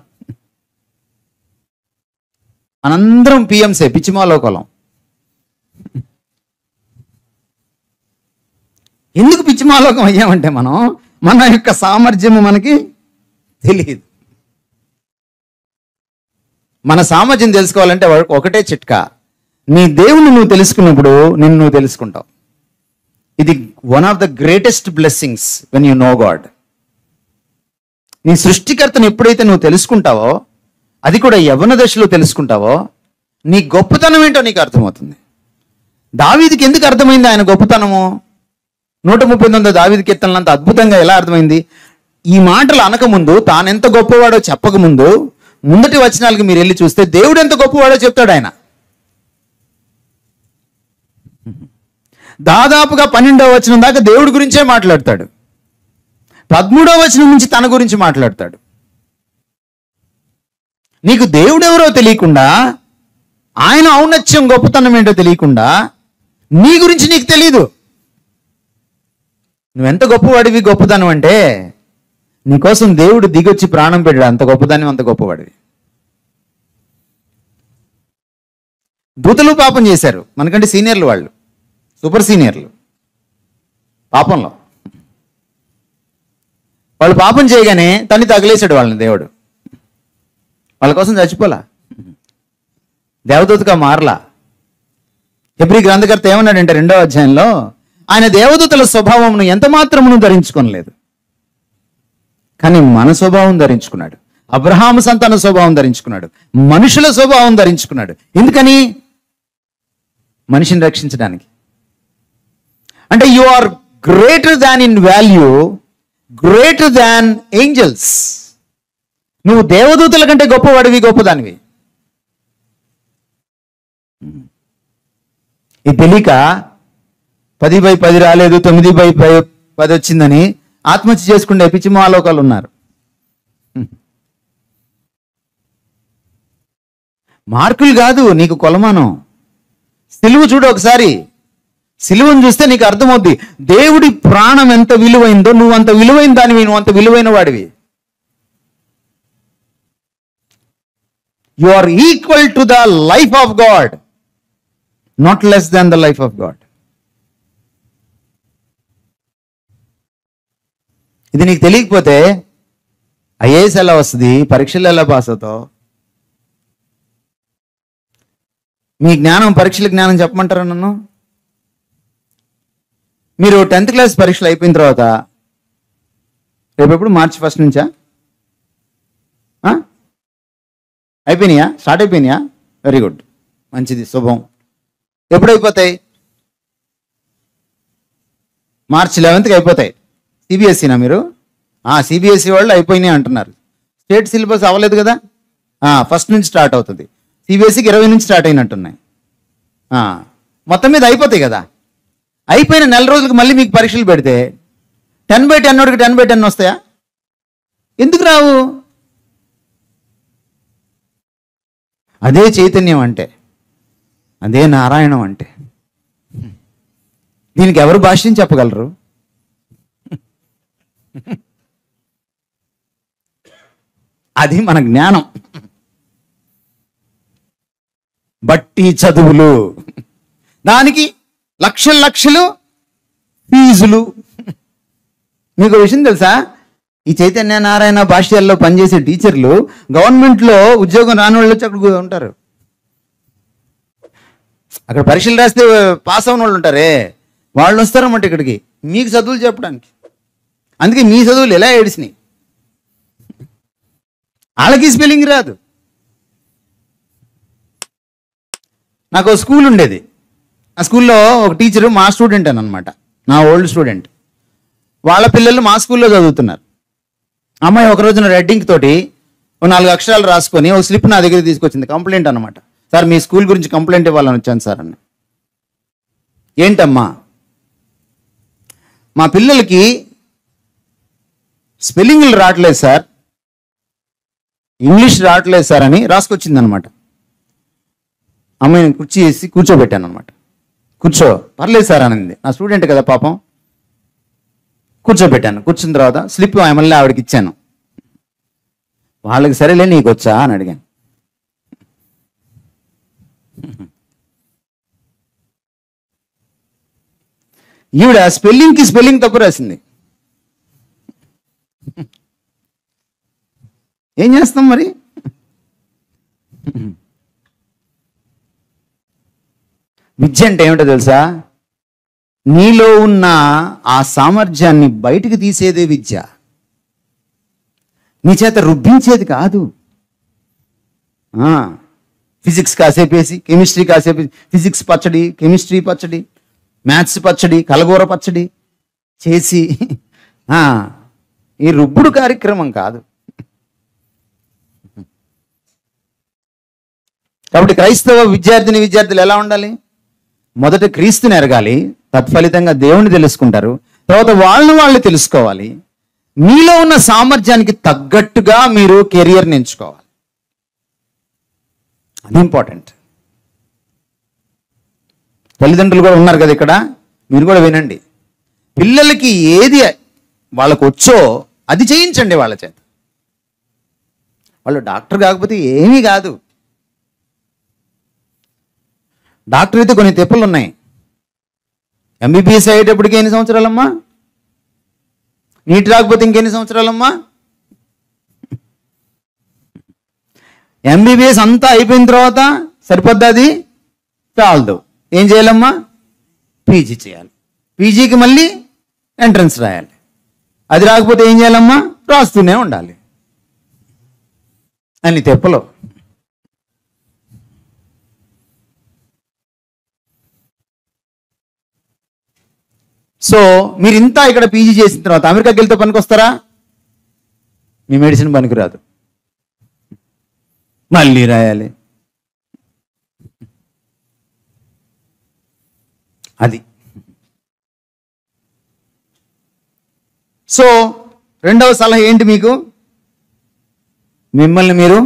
మనందరం పిఎంసే, పిచ్చిమాలోకలం. ఎందుకు పిచ్చిమాలోకం అయ్యామంటే మన యొక్క సామర్థ్యము మనకి తెలియదు. మన సామర్థ్యం తెలుసుకోవాలంటే ఒకటే చిట్కా, నీ దేవుని నువ్వు తెలుసుకున్నప్పుడు నిన్ను నువ్వు తెలుసుకుంటావు. ఇది one of the greatest blessings when you know God. నీ సృష్టికర్తను ఎప్పుడైతే నువ్వు తెలుసుకుంటావో, అది కూడా యవ్వన దశలో తెలుసుకుంటావో, నీ గొప్పతనం ఏంటో నీకు అర్థమవుతుంది. దావీదుకి ఎందుకు అర్థమైంది ఆయన గొప్పతనము? 139 దావీదు కీర్తనలంత అద్భుతంగా ఎలా అర్థమైంది? ఈ మాటలు అనకముందు, తానెంత గొప్పవాడో చెప్పకముందు, ముందటి వచనాలకి మీరు వెళ్ళి చూస్తే దేవుడు ఎంత గొప్పవాడో చెప్తాడు ఆయన. దాదాపుగా 12వ వచనం దాకా దేవుడి గురించే మాట్లాడతాడు. 13వ వచనం నుంచి తన గురించి మాట్లాడతాడు. నీకు దేవుడు ఎవరో తెలియకుండా, ఆయన ఔన్నత్యం గొప్పతనం ఏంటో తెలియకుండా, నీ గురించి నీకు తెలీదు. నువ్వెంత గొప్పవాడివి, గొప్పతనం అంటే నీకోసం దేవుడు దిగొచ్చి ప్రాణం పెట్టాడు, అంత గొప్పదాన్ని, అంత గొప్పవాడివి. దూతలు పాపం చేశారు, మనకంటే సీనియర్లు, వాళ్ళు సూపర్ సీనియర్లు పాపంలో. వాళ్ళు పాపం చేయగానే తన్ని తగిలేశాడు వాళ్ళని దేవుడు. వాళ్ళ కోసం చచ్చిపోలా, దేవదూతగా మారలా. హెబ్రీ గ్రంథకర్త ఏమన్నాడంటే 2వ అధ్యాయంలో, ఆయన దేవదూతల స్వభావమును ఎంత మాత్రమును ధరించుకోలేదు, కానీ మన స్వభావం ధరించుకున్నాడు. అబ్రహాము సంతాన స్వభావం ధరించుకున్నాడు, మనుషుల స్వభావం ధరించుకున్నాడు. ఎందుకని? మనిషిని రక్షించడానికి. అంటే you are greater than in value, greater than angels. నువ్వు దేవదూతల కంటే గొప్పవాడివి, గొప్పదానివి. ఇది తెలియక 10/10 రాలేదు, 9/10 వచ్చిందని ఆత్మహత్య చేసుకునే పిచ్చి మాలోకాలు ఉన్నారు. మార్కులు కాదు నీకు కొలమానం. సిలువు చూడు ఒకసారి, సిలువను చూస్తే నీకు అర్థమవుద్ది దేవుడి ప్రాణం ఎంత విలువైందో. నువ్వు అంత విలువైన దానివి, నువ్వు అంత విలువైన వాడివి. You are equal to the life of God, not less than the life of God. ఇది నీకు తెలియకపోతే ఐఏఎస్ ఎలా వస్తుంది, పరీక్షలు ఎలా పాస్ అవుతావు? మీ జ్ఞానం పరీక్షల జ్ఞానం చెప్పమంటారా నన్ను? మీరు 10th క్లాస్ పరీక్షలు అయిపోయిన తర్వాత రేపు మార్చి 1 నుంచా అయిపోయినాయా? స్టార్ట్ అయిపోయినాయా? వెరీ గుడ్, మంచిది, శుభం. ఎప్పుడైపోతాయి? మార్చి 11th అయిపోతాయి. సిబిఎస్ఈనా మీరు? సిబిఎస్ఈ వాళ్ళు అయిపోయినాయి అంటున్నారు. స్టేట్ సిలబస్ అవ్వలేదు కదా, 1 నుంచి స్టార్ట్ అవుతుంది. సిబిఎస్ఈకి 20 నుంచి స్టార్ట్ అయినట్టున్నాయి. మొత్తం మీద అయిపోతాయి కదా. అయిపోయిన నెల రోజులకు మళ్ళీ మీకు పరీక్షలు పెడితే 10/10 వాడికి 10/10 వస్తాయా? ఎందుకు రావు? అదే చైతన్యం అంటే, అదే నారాయణం అంటే. దీనికి ఎవరు భాష్యం చెప్పగలరు? అది మన జ్ఞానం. బట్టి చదువులు, దానికి లక్షలు లక్షలు ఫీజులు. మీకు విషయం తెలుసా? ఈ చైతన్య నారాయణ భాష్యాల్లో పనిచేసే టీచర్లు గవర్నమెంట్లో ఉద్యోగం రాని వాళ్ళు వచ్చి అక్కడ ఉంటారు. అక్కడ పరీక్షలు రాస్తే పాస్ అయిన వాళ్ళు ఉంటారే, వాళ్ళు వస్తారన్నమాట ఇక్కడికి మీకు చదువులు చెప్పడానికి. అందుకే మీ చదువులు ఎలా ఏడిసినాయి. వాళ్ళకి స్పెల్లింగ్ రాదు. నాకు ఒక స్కూల్ ఉండేది. ఆ స్కూల్లో ఒక టీచరు మా స్టూడెంట్ అనమాట, నా ఓల్డ్ స్టూడెంట్. వాళ్ళ పిల్లలు మా స్కూల్లో చదువుతున్నారు. అమ్మాయి ఒక రోజున రెడ్డింగ్ తోటి 4 అక్షరాలు రాసుకొని ఒక స్లిప్ నా దగ్గర తీసుకొచ్చింది. కంప్లైంట్ అనమాట. సార్ మీ స్కూల్ గురించి కంప్లైంట్ ఇవ్వాలని వచ్చాను సార్ అని. ఏంటమ్మా? మా పిల్లలకి స్పెల్లింగ్లు రావట్లేదు సార్, ఇంగ్లీష్ రావట్లేదు సార్ అని రాసుకొచ్చింది అనమాట. అమ్మాయిని కుర్చీ వేసి కూర్చోబెట్టాను అనమాట. కూర్చో, పర్లేదు సార్ అనింది. నా స్టూడెంట్ కదా పాపం. కూర్చోబెట్టాను. కూర్చున్న తర్వాత స్లిప్ మళ్ళీ ఆవిడకి ఇచ్చాను. వాళ్ళకి సరేలే నీకు వచ్చా అని అడిగాను. ఈవిడ స్పెల్లింగ్కి స్పెల్లింగ్ తప్పు రాసింది. ఏం చేస్తాం మరి? విద్య అంటే ఏమిటో తెలుసా? నీలో ఉన్న ఆ సామర్థ్యాన్ని బయటికి తీసేదే విద్య, నీ చేత రుబ్బించేది కాదు. ఫిజిక్స్ కాసేపేసి, కెమిస్ట్రీ కాసేపేసి, ఫిజిక్స్ పచ్చడి, కెమిస్ట్రీ పచ్చడి, మ్యాథ్స్ పచ్చడి, కలగూర పచ్చడి చేసి ఈ రుబ్బుడు కార్యక్రమం కాదు. కాబట్టి క్రైస్తవ విద్యార్థులు ఎలా ఉండాలి? మొదట క్రీస్తుని ఎరగాలి, తత్ఫలితంగా దేవుని తెలుసుకుంటారు, తర్వాత వాళ్ళు తెలుసుకోవాలి. మీలో ఉన్న సామర్థ్యానికి తగ్గట్టుగా మీరు కెరియర్ని ఎంచుకోవాలి. అది ఇంపార్టెంట్. తల్లిదండ్రులు కూడా ఉన్నారు కదా ఇక్కడ, మీరు కూడా వినండి. పిల్లలకి ఏది వాళ్ళకు వచ్చో అది చేయించండి వాళ్ళ చేత. వాళ్ళు డాక్టర్ కాకపోతే ఏమీ కాదు. డాక్టర్ అయితే కొన్ని తెప్పులు ఉన్నాయి. ఎంబీబీఎస్ అయ్యేటప్పటికి ఎన్ని సంవత్సరాలమ్మా? నీట్ రాకపోతే ఇంకెన్ని సంవత్సరాలమ్మా? ఎంబీబీఎస్ అంతా అయిపోయిన తర్వాత సరిపోద్ది, అది చాలదు. ఏం చేయాలమ్మా? పీజీ చేయాలి. పీజీకి మళ్ళీ ఎంట్రన్స్ రాయాలి. అది రాకపోతే ఏం చేయాలమ్మా? రాస్తూనే ఉండాలి అని తెప్పలో. సో మీరు ఇంత ఇక్కడ పీజీ చేసిన తర్వాత అమెరికాకి వెళ్తే పనికొస్తారా? మీ మెడిసిన్ పనికిరాదు, మళ్ళీ రాయాలి. అది. సో రెండవ సలహా ఏంటి మీకు? మిమ్మల్ని మీరు,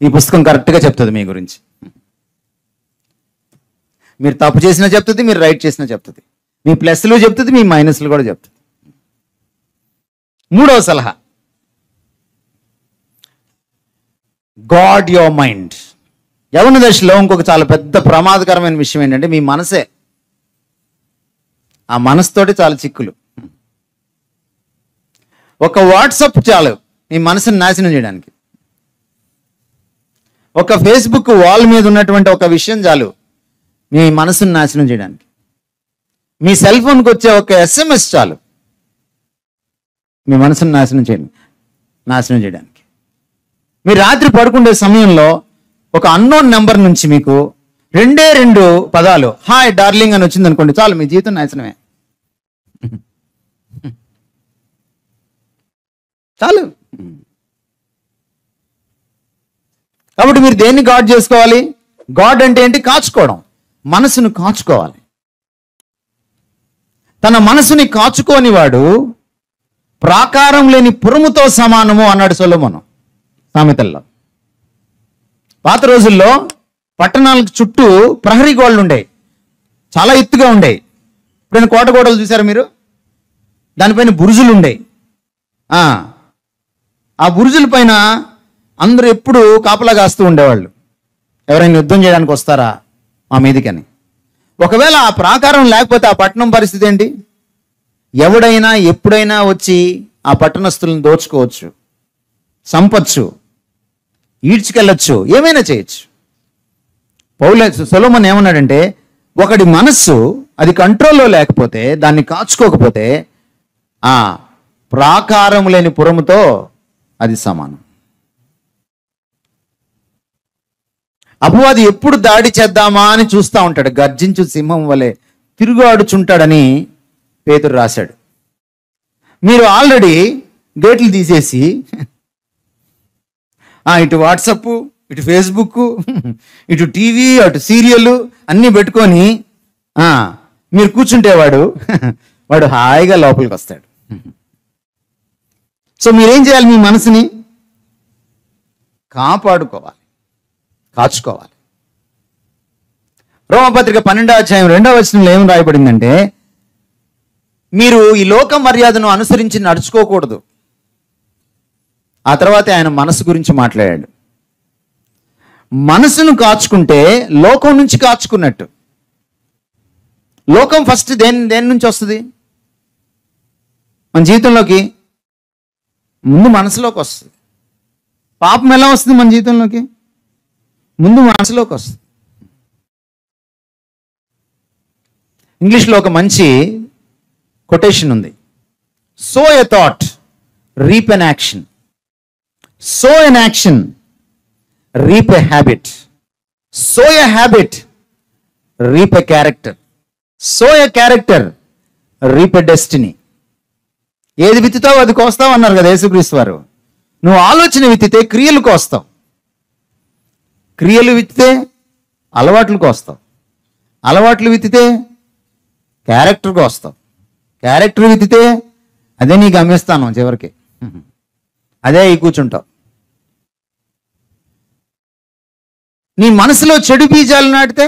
ఈ పుస్తకం కరెక్ట్గా చెప్తుంది మీ గురించి. మీరు తప్పు చేసినా చెప్తుంది, మీరు రైట్ చేసినా చెప్తుంది, మీ ప్లస్లు చెప్తుంది, మీ మైనస్లు కూడా చెప్తుంది. మూడవ సలహా, గాడ్ యువర్ మైండ్. యవ్వన దశలో ఇంకొక చాలా పెద్ద ప్రమాదకరమైన విషయం ఏంటంటే మీ మనసే. ఆ మనసుతోటి చాలా చిక్కులు. ఒక వాట్సాప్ చాలు మీ మనసుని నాశనం చేయడానికి. ఒక ఫేస్బుక్ వాల్ మీద ఉన్నటువంటి ఒక విషయం చాలు మీ మనసుని నాశనం చేయడానికి. మీ సెల్ ఫోన్కి వచ్చే ఒక SMS చాలు మీ మనసుని నాశనం చేయడానికి. మీరు రాత్రి పడుకునే సమయంలో ఒక అన్నోన్ నెంబర్ నుంచి మీకు 2 పదాలు హాయ్ డార్లింగ్ అని వచ్చింది అనుకోండి, చాలు మీ జీవితం నాశనమే. చాలు. కాబట్టి మీరు దేన్ని గాడ్ చేసుకోవాలి? గాడ్ అంటే ఏంటి? కాచుకోవడం. మనసును కాచుకోవాలి. తన మనసుని కాచుకోని వాడు ప్రాకారం లేని పురముతో సమానము అన్నాడు సొలొమోను సామెతల్లో. పాత రోజుల్లో పట్టణాలకు చుట్టూ ప్రహరీ గోడలు ఉండేవి, చాలా ఎత్తుగా ఉండేవి. ఇప్పుడు కోట గోడలు చూసారా మీరు? దానిపైన బురుజులు ఉండేవి. ఆ బురుజుల పైన అందరూ ఎప్పుడు కాపలా కాస్తూ ఉండేవాళ్ళు, ఎవరైనా యుద్ధం చేయడానికి వస్తారా మా మీదికని. ఒకవేళ ఆ ప్రాకారం లేకపోతే ఆ పట్టణం పరిస్థితి ఏంటి? ఎవడైనా ఎప్పుడైనా వచ్చి ఆ పట్టణస్తులను దోచుకోవచ్చు, సంపచ్చు, ఈడ్చుకెళ్ళచ్చు, ఏమైనా చేయొచ్చు. సొలొమోను ఏమన్నాడంటే ఒకడి మనస్సు అది కంట్రోల్లో లేకపోతే, దాన్ని కాచుకోకపోతే ఆ ప్రాకారం లేని పురముతో అది సమానం. అపవాది ఎప్పుడు దాడి చేద్దామా అని చూస్తూ ఉంటాడు, గర్జించు సింహం వలె తిరుగుఆడుచుంటాడని పేతురు రాశాడు. మీరు ఆల్రెడీ గేట్లు తీసేసి ఇటు వాట్సప్, ఇటు ఫేస్బుక్, ఇటు టీవీ, అటు సీరియల్ అన్నీ పెట్టుకొని మీరు కూర్చుంటే వాడు హాయిగా లోపలికి వస్తాడు. సో మీరేం చేయాలి? మీ మనసుని కాపాడుకోవాలి, కాచుకోవాలి. రోమపత్రిక 12వ అధ్యాయం 2వ వచనంలో ఏం రాయబడిందంటే మీరు ఈ లోక మర్యాదను అనుసరించి నడుచుకోకూడదు. ఆ తర్వాత ఆయన మనసు గురించి మాట్లాడాడు. మనసును కాచుకుంటే లోకం నుంచి కాచుకున్నట్టు. లోకం ఫస్ట్ దేని నుంచి వస్తుంది? మన జీవితంలోకి ముందు మనసులోకి వస్తుంది. పాపం ఎలా వస్తుంది మన జీవితంలోకి? ముందు మనసులోకి వస్తుంది. ఇంగ్లీష్లో ఒక మంచి కొటేషన్ ఉంది, so a thought reap an action, so an action reap a habit, so a habit reap a character, so a character reap a destiny. ఏది విత్తుతావు అది కోస్తావు అన్నారు కదా యేసుక్రీస్తు వారు. నువ్వు ఆలోచన విత్తితే క్రియలు కోస్తావు, క్రియలు విత్తితే అలవాట్లు కోస్తావు, అలవాట్లు విత్తితే క్యారెక్టర్ కోస్తావు, క్యారెక్టర్ విత్తితే అదే నీకు అమ్మేస్తాను చివరికి, అదే ఈ కూర్చుంటావు. నీ మనసులో చెడు బీజాలు నాటితే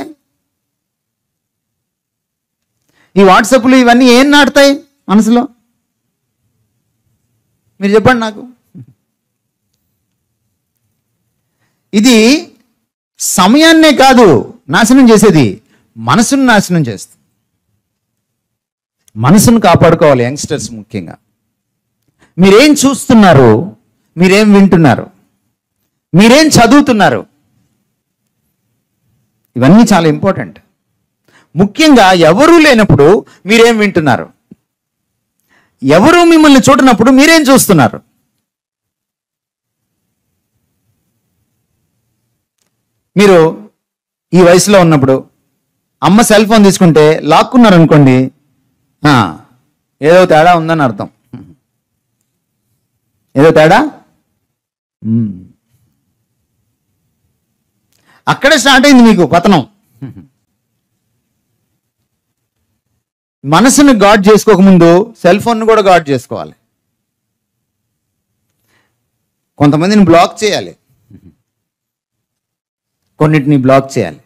ఈ వాట్సాప్లు ఇవన్నీ ఏం నాటుతాయి మనసులో? మీరు చెప్పండి నాకు. ఇది సమయాన్నే కాదు నాశనం చేసేది, మనసును నాశనం చేస్తుంది. మనసును కాపాడుకోవాలి యంగ్స్టర్స్ ముఖ్యంగా. మీరేం చూస్తున్నారు, మీరేం వింటున్నారు, మీరేం చదువుతున్నారు? ఇవన్నీ చాలా ఇంపార్టెంట్. ముఖ్యంగా ఎవరూ లేనప్పుడు మీరేం వింటున్నారు? ఎవరు మిమ్మల్ని చూడనప్పుడు మీరేం చూస్తున్నారు? మీరు ఈ వయసులో ఉన్నప్పుడు అమ్మ సెల్ ఫోన్ తీసుకుంటే లాక్కున్నారనుకోండి, ఏదో తేడా ఉందని అర్థం. ఏదో తేడా అక్కడే స్టార్ట్ అయింది మీకు పతనం. మనసును గాడ్ చేసుకోకముందు సెల్ ఫోన్ను కూడా గాడ్ చేసుకోవాలి. కొంతమందిని బ్లాక్ చేయాలి, కొన్నిటిని బ్లాక్ చేయాలి.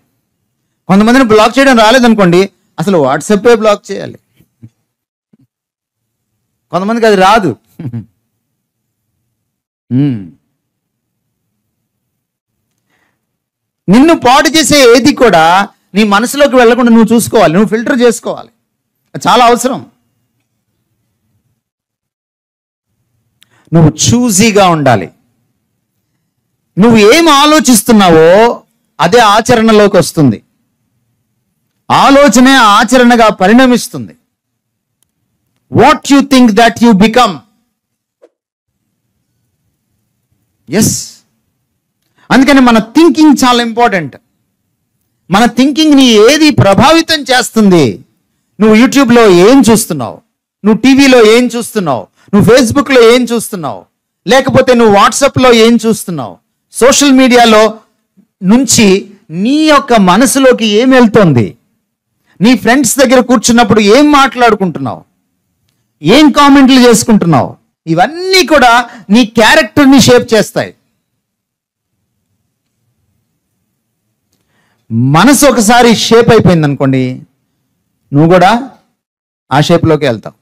కొంతమందిని బ్లాక్ చేయడం రాలేదనుకోండి, అసలు వాట్సాపే బ్లాక్ చేయాలి. కొంతమందికి అది రాదు. నిన్ను పాడు చేసే ఏది కూడా నీ మనసులోకి వెళ్లకుండా నువ్వు చూసుకోవాలి, నువ్వు ఫిల్టర్ చేసుకోవాలి. చాలా అవసరం. నువ్వు చూజీగా ఉండాలి. నువ్వు ఏం ఆలోచిస్తున్నావో అదే ఆచరణలోకి వస్తుంది. ఆలోచనే ఆచరణగా పరిణమిస్తుంది. What you think that you become. Yes, అందుకని మన థింకింగ్ చాలా ఇంపార్టెంట్. మన థింకింగ్ని ఏది ప్రభావితం చేస్తుంది? నువ్వు యూట్యూబ్లో ఏం చూస్తున్నావు, నువ్వు టీవీలో ఏం చూస్తున్నావు, నువ్వు ఫేస్బుక్లో ఏం చూస్తున్నావు, లేకపోతే నువ్వు వాట్సాప్లో ఏం చూస్తున్నావు, సోషల్ మీడియాలో నుంచి నీ యొక్క మనసులోకి ఏం వెళ్తోంది, నీ ఫ్రెండ్స్ దగ్గర కూర్చున్నప్పుడు ఏం మాట్లాడుకుంటున్నావు, ఏం కామెంట్లు చేసుకుంటున్నావు, ఇవన్నీ కూడా నీ క్యారెక్టర్ని షేప్ చేస్తాయి. మనసు ఒకసారి షేప్ అయిపోయింది అనుకోండి, నువ్వు కూడా ఆ షేప్లోకి వెళ్తావు.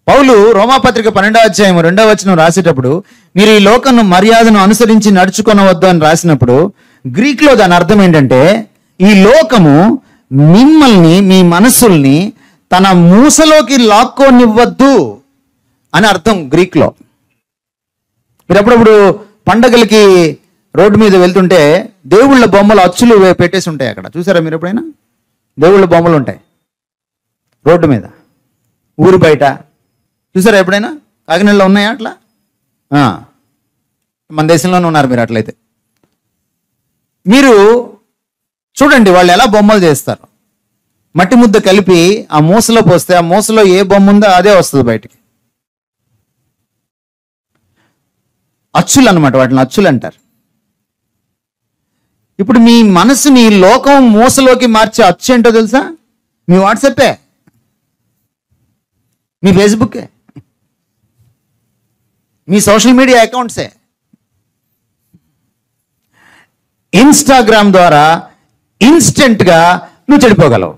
పౌలు రోమాపత్రిక 12వ అధ్యాయం 2వ వచనం రాసేటప్పుడు మీరు ఈ లోకం మర్యాదను అనుసరించి నడుచుకొనవద్దు అని రాసినప్పుడు గ్రీక్లో దాని అర్థం ఏంటంటే, ఈ లోకము మిమ్మల్ని, మీ మనసుల్ని తన మూసలోకి లాక్కోనివ్వద్దు అని అర్థం గ్రీక్లో. మీరు అప్పుడప్పుడు పండగలకి రోడ్డు మీద వెళ్తుంటే దేవుళ్ళ బొమ్మలు అచ్చులు పెట్టేసి ఉంటాయి. అక్కడ చూసారా మీరు ఎప్పుడైనా? దేవుళ్ళ బొమ్మలు ఉంటాయి రోడ్డు మీద, ఊరు బయట. చూసారా ఎప్పుడైనా? కాకినాడలో ఉన్నాయా అట్లా? మన దేశంలోనే ఉన్నారు మీరు. అట్లయితే మీరు చూడండి వాళ్ళు ఎలా బొమ్మలు చేస్తారు. మట్టి ముద్ద కలిపి ఆ మూసలో పోస్తే ఆ మూసలో ఏ బొమ్మ ఉందో అదే వస్తుంది బయటికి. అచ్చులు అనమాట, వాటిని అచ్చులు అంటారు. ఇప్పుడు మీ మనసుని లోకం మూసలోకి మార్చే అచ్చు ఏంటో తెలుసా? మీ వాట్సాపే, మీ ఫేస్బుకే, మీ సోషల్ మీడియా అకౌంట్సే. ఇన్స్టాగ్రామ్ ద్వారా ఇన్స్టెంట్గా నువ్వు చెడిపోగలవు.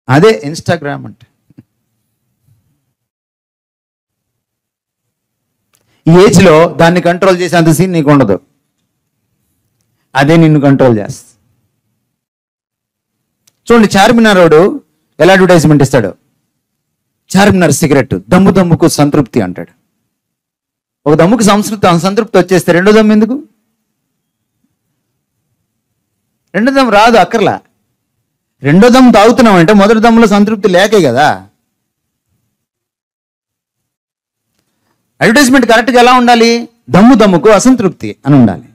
అదే ఇన్స్టాగ్రామ్ అంటే. ఈ ఏజ్లో దాన్ని కంట్రోల్ చేసేంత సీన్ నీకు ఉండదు, అదే నిన్ను కంట్రోల్ చేస్తుంది. చూడండి, చార్మినార్ రోడ్డు ఎలా అడ్వర్టైజ్మెంట్ ఇస్తాడు. చార్మినార్ సిగరెట్, దమ్ము దమ్ముకు సంతృప్తి అంటాడు. ఒక దమ్ముకు సంతృప్తి వచ్చేస్తే రెండో దమ్ము ఎందుకు? రెండో దమ్ము రాదు, అక్కర్లా. రెండో దమ్ము తాగుతున్నాం అంటే మొదటి దమ్ములో సంతృప్తి లేకే కదా. అడ్వర్టైజ్మెంట్ కరెక్ట్గా ఎలా ఉండాలి? దమ్ము దమ్ముకు అసంతృప్తి అని ఉండాలి.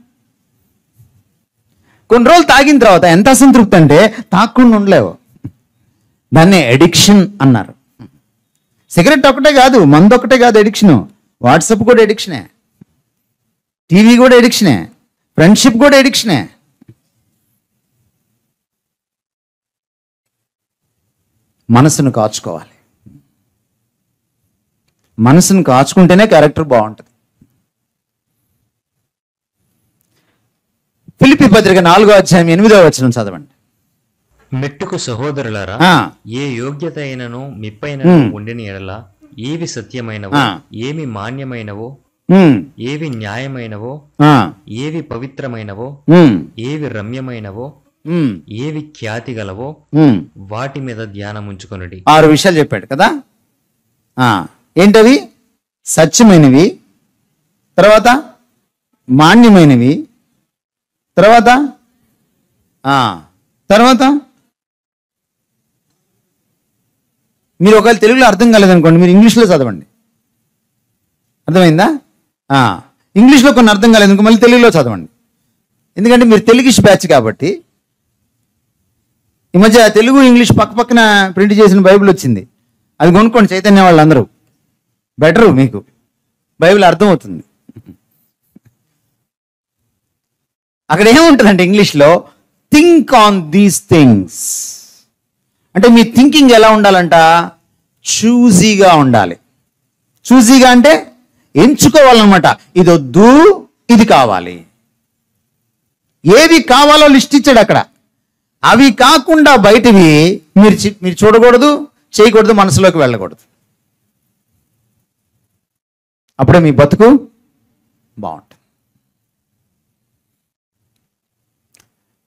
కొన్ని రోజులు తాగిన తర్వాత ఎంత అసంతృప్తి అంటే తాగకుండా ఉండలేవు. దాన్ని ఎడిక్షన్ అన్నారు. సిగరెట్ ఒకటే కాదు, మందు ఒకటే కాదు ఎడిక్షను. వాట్సాప్ కూడా ఎడిక్షనే, టీవీ కూడా ఎడిక్షనే, ఫ్రెండ్షిప్ కూడా ఎడిక్షనే. మనసును కాచుకోవాలి. మనసును కాచుకుంటేనే క్యారెక్టర్ బాగుంటుంది. ఫిలిప్పీ పత్రిక 4వ అధ్యాయం 8వ వచనం చదవండి. మెట్టుకు సహోదరులారా, ఏ యోగ్యత అయినను మిప్పైన ఉండిన ఎడల ఏవి సత్యమైనవో, ఏవి మాన్యమైనవో, ఏవి న్యాయమైనవో, ఏవి పవిత్రమైనవో, ఏవి రమ్యమైనవో, ఏవి ఖ్యాతి గలవో వాటి మీద ధ్యానం ఉంచుకొనుడి. 6 విషయాలు చెప్పాడు కదా. ఏంటవి? సత్యమైనవి, తర్వాత మాన్యమైనవి, తర్వాత తర్వాత మీరు ఒకవేళ తెలుగులో అర్థం కాలేదనుకోండి, మీరు ఇంగ్లీష్లో చదవండి. అర్థమైందా? ఇంగ్లీష్లో కొన్ని అర్థం కాలేదనుకో మళ్ళీ తెలుగులో చదవండి. ఎందుకంటే మీరు తెలుగిష్ బ్యాచ్ కాబట్టి. ఈ మధ్య తెలుగు ఇంగ్లీష్ పక్క పక్కన ప్రింట్ చేసిన బైబిల్ వచ్చింది. అది కొనుక్కోండి, చైతన్య వాళ్ళందరూ. బెటరు, మీకు బైబిల్ అర్థమవుతుంది. అక్కడ ఏముంటుందంటే ఇంగ్లీష్లో థింక్ ఆన్ దీస్ థింగ్స్ అంటే మీ థింకింగ్ ఎలా ఉండాలంట? చూజీగా ఉండాలి. చూజీగా అంటే ఎంచుకోవాలన్నమాట. ఇది వద్దు, ఇది కావాలి. ఏవి కావాలో లిస్ట్ ఇచ్చాడు అక్కడ. అవి కాకుండా బయటివి మీరు చూడకూడదు, చేయకూడదు, మనసులోకి వెళ్ళకూడదు. అప్పుడే మీ బతుకు బాగుంటుంది.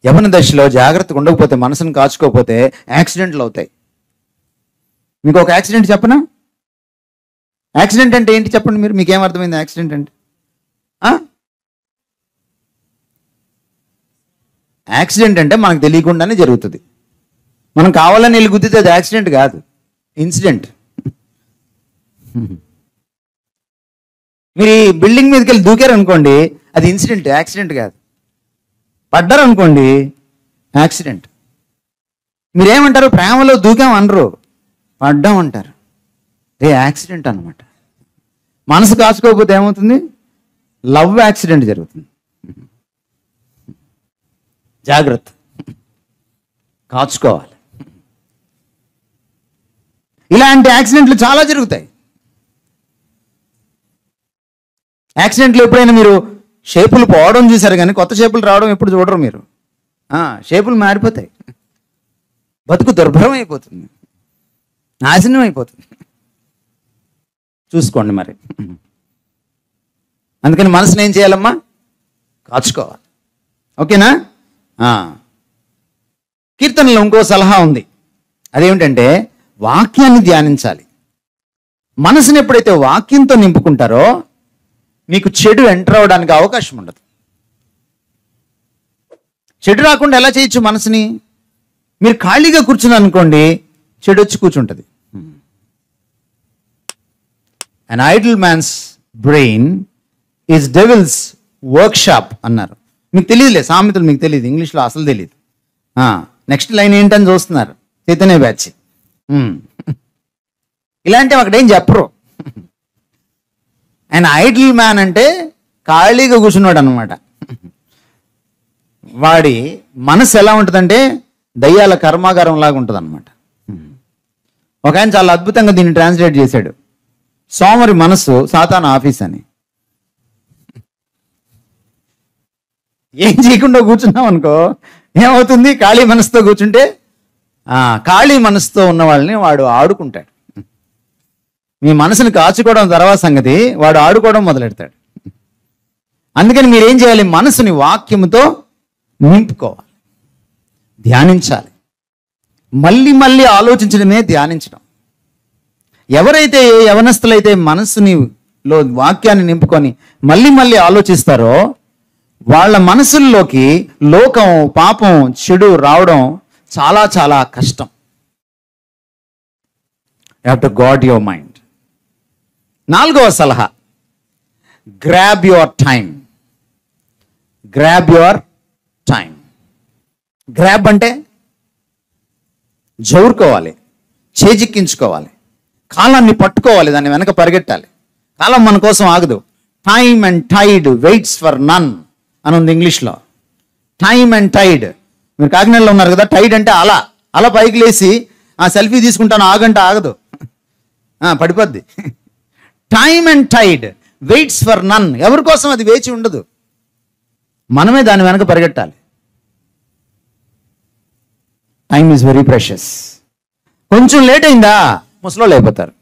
యవ్వన దశలో జాగ్రత్తగా ఉండకపోతే, మనసును కాచుకోకపోతే యాక్సిడెంట్లు అవుతాయి. మీకు ఒక యాక్సిడెంట్ చెప్పనా? యాక్సిడెంట్ అంటే ఏంటి చెప్పండి మీరు. మీకేం అర్థమైంది యాక్సిడెంట్ అంటే? యాక్సిడెంట్ అంటే మనకు తెలియకుండానే జరుగుతుంది. మనం కావాలని వెళ్ళి గుద్దితే అది యాక్సిడెంట్ కాదు, ఇన్సిడెంట్. మీరు ఈ బిల్డింగ్ మీదకి వెళ్ళి దూకారు అనుకోండి, అది ఇన్సిడెంట్, యాక్సిడెంట్ కాదు. పడ్డారు అనుకోండి, యాక్సిడెంట్. మీరేమంటారు? ప్రేమలో దూకాం అనరు, పడ్డాం అంటారు. యాక్సిడెంట్ అన్నమాట. మనసు కాచుకోకపోతే ఏమవుతుంది? లవ్ యాక్సిడెంట్ జరుగుతుంది. జాగ్రత్త, కాచుకోవాలి. ఇలాంటి యాక్సిడెంట్లు చాలా జరుగుతాయి. యాక్సిడెంట్లు ఎప్పుడైనా మీరు షేపులు పోవడం చూసారు కానీ కొత్త షేపులు రావడం ఎప్పుడు చూడరు మీరు. షేపులు మారిపోతాయి, బతుకు దుర్భరం అయిపోతుంది, నాశనం అయిపోతుంది. చూసుకోండి మరి. అందుకని మనసుని ఏం చేయాలమ్మా? కాచుకోవాలి. ఓకేనా? కీర్తనలో ఇంకో సలహా ఉంది. అదేమిటంటే వాక్యాన్ని ధ్యానించాలి. మనసుని ఎప్పుడైతే వాక్యంతో నింపుకుంటారో మీకు చెడు ఎంటర్ అవడానికి అవకాశం ఉండదు. చెడు రాకుండా ఎలా చేయొచ్చు మనసుని? మీరు ఖాళీగా కూర్చున్నారు అనుకోండి, చెడు వచ్చి కూర్చుంటుంది. An idle man's brain is devil's workshop అన్నారు. మీకు తెలియదులే, సామెతలు మీకు తెలియదు, ఇంగ్లీష్లో అసలు తెలియదు. నెక్స్ట్ లైన్ ఏంటని చూస్తున్నారు చైతన్య బ్యాచ్. ఇలాంటివి అక్కడ ఏం చెప్పరు. ఆయన ఐడిల్ మ్యాన్ అంటే ఖాళీగా కూర్చున్నాడు అనమాట. వాడి మనసు ఎలా ఉంటుందంటే దయ్యాల కర్మాగారం లాగా ఉంటుంది అనమాట. ఒక ఆయన చాలా అద్భుతంగా దీన్ని ట్రాన్స్లేట్ చేశాడు. సోమరి మనసు సాతాను ఆఫీస్ అని. ఏం చేయకుండా కూర్చున్నాం అనుకో ఏమవుతుంది? ఖాళీ మనసుతో కూర్చుంటే ఖాళీ మనసుతో ఉన్న వాళ్ళని వాడు ఆడుకుంటాడు. మీ మనసుని కాచుకోవడం తర్వాత సంగతి, వాడు ఆడుకోవడం మొదలెడతాడు. అందుకని మీరేం చేయాలి? మనసుని వాక్యముతో నింపుకోవాలి, ధ్యానించాలి. మళ్ళీ మళ్ళీ ఆలోచించడమే ధ్యానించడం. ఎవరైతే యవనస్తులైతే మనసునిలో వాక్యాన్ని నింపుకొని మళ్ళీ మళ్ళీ ఆలోచిస్తారో వాళ్ళ మనసుల్లోకి లోకం, పాపం, చెడు రావడం చాలా చాలా కష్టం. You have to God your mind. 4వ సలహా, grab your time. Grab your time. Grab అంటే జౌరుకోవాలి, చేజిక్కించుకోవాలి, కాలాన్ని పట్టుకోవాలి, దాన్ని వెనక పరిగెట్టాలి. కాలం మన కోసం ఆగదు. Time and tide waits for none అని ఉంది ఇంగ్లీష్లో. Time and tide. మీరు కాకినాడలో ఉన్నారు కదా, టైడ్ అంటే అలా పైకి లేచి సెల్ఫీ తీసుకుంటాను ఆగంటే ఆగదు, పడిపోద్ది. Time and tide waits for none. ఎవరి కోసం అది వేచి ఉండదు, మనమే దాని వెనక పరిగెట్టాలి. Time is very precious. కొంచెం లేట్ అయిందా ముసలోళ్ళు అయిపోతారు.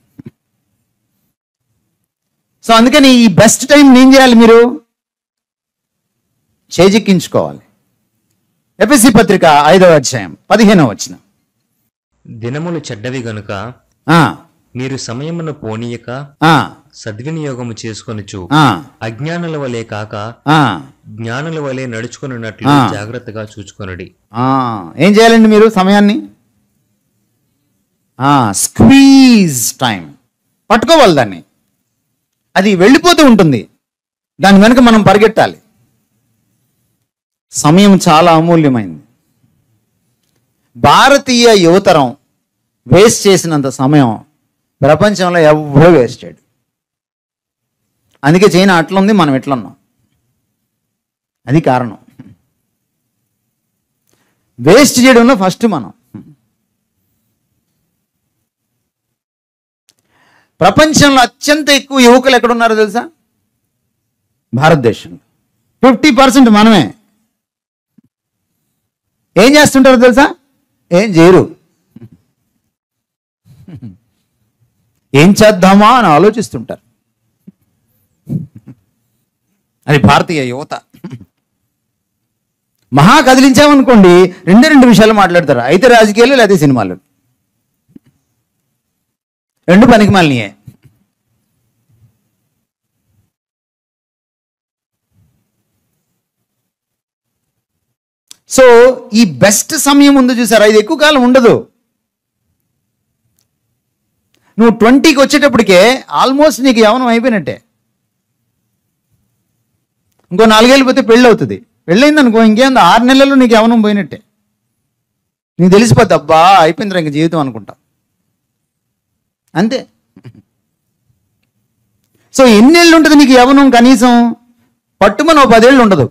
సో అందుకని ఈ బెస్ట్ టైం ఏం చేయాలి? మీరు చేజిక్కించుకోవాలి. ఎఫెసీ పత్రిక 5వ అధ్యాయం 15వ వచనం. దినములు చెడ్డవి గనుక మీరు సమయమును పోనీయక సద్వినియోగము చేసుకొనుచు అజ్ఞానుల వలె కాక జ్ఞానుల వలె నడుచుకున్నట్లు జాగ్రత్తగా చూచుకొనుడి. ఏం చేయాలండి మీరు సమయాన్ని? స్క్వీజ్ టైం పట్టుకోవాలి దాన్ని. అది వెళ్ళిపోతూ ఉంటుంది, దాని వెనుక మనం పరిగెట్టాలి. సమయం చాలా అమూల్యమైంది. భారతీయ యువతరం వేస్ట్ చేసినంత సమయం ప్రపంచంలో ఎవ్వరూ వేస్ట్ చేయడు. అందుకే చైనా అట్లుంది, మనం ఎట్లున్నాం. అది కారణం. వేస్ట్ చేయడంలో ఫస్ట్ మనం. ప్రపంచంలో అత్యంత ఎక్కువ యువకులు ఎక్కడున్నారో తెలుసా? భారతదేశంలో 50% మనమే. ఏం చేస్తుంటారో తెలుసా? ఏం చేయరు. ఏం చేద్దామా అని ఆలోచిస్తుంటారు. అది భారతీయ యువత. మహా కదిలించామనుకోండి, రెండు విషయాలు మాట్లాడతారు. అయితే రాజకీయాలు, లేదా సినిమాలు. రెండు పనికి మాలినయే. సో ఈ బెస్ట్ సమయం ఉంది చూసారా, ఇది ఎక్కువ కాలం ఉండదు. నువ్వు 20కి వచ్చేటప్పటికే ఆల్మోస్ట్ నీకు యవ్వనం అయిపోయినట్టే. ఇంకో 4 ఏళ్ళు పోతే పెళ్ళి అవుతుంది. పెళ్ళయింది అనుకో, ఇంకేంది 6 నెలల్లో నీకు యవ్వనం పోయినట్టే. నీకు తెలిసిపోద్ది, అబ్బా అయిపోయిందిరా ఇంక జీవితం అనుకుంటా. అంతే. సో ఎన్నేళ్ళు ఉంటుంది నీకు యవ్వనం? కనీసం పట్టుమని 10 ఏళ్ళు ఉండదు.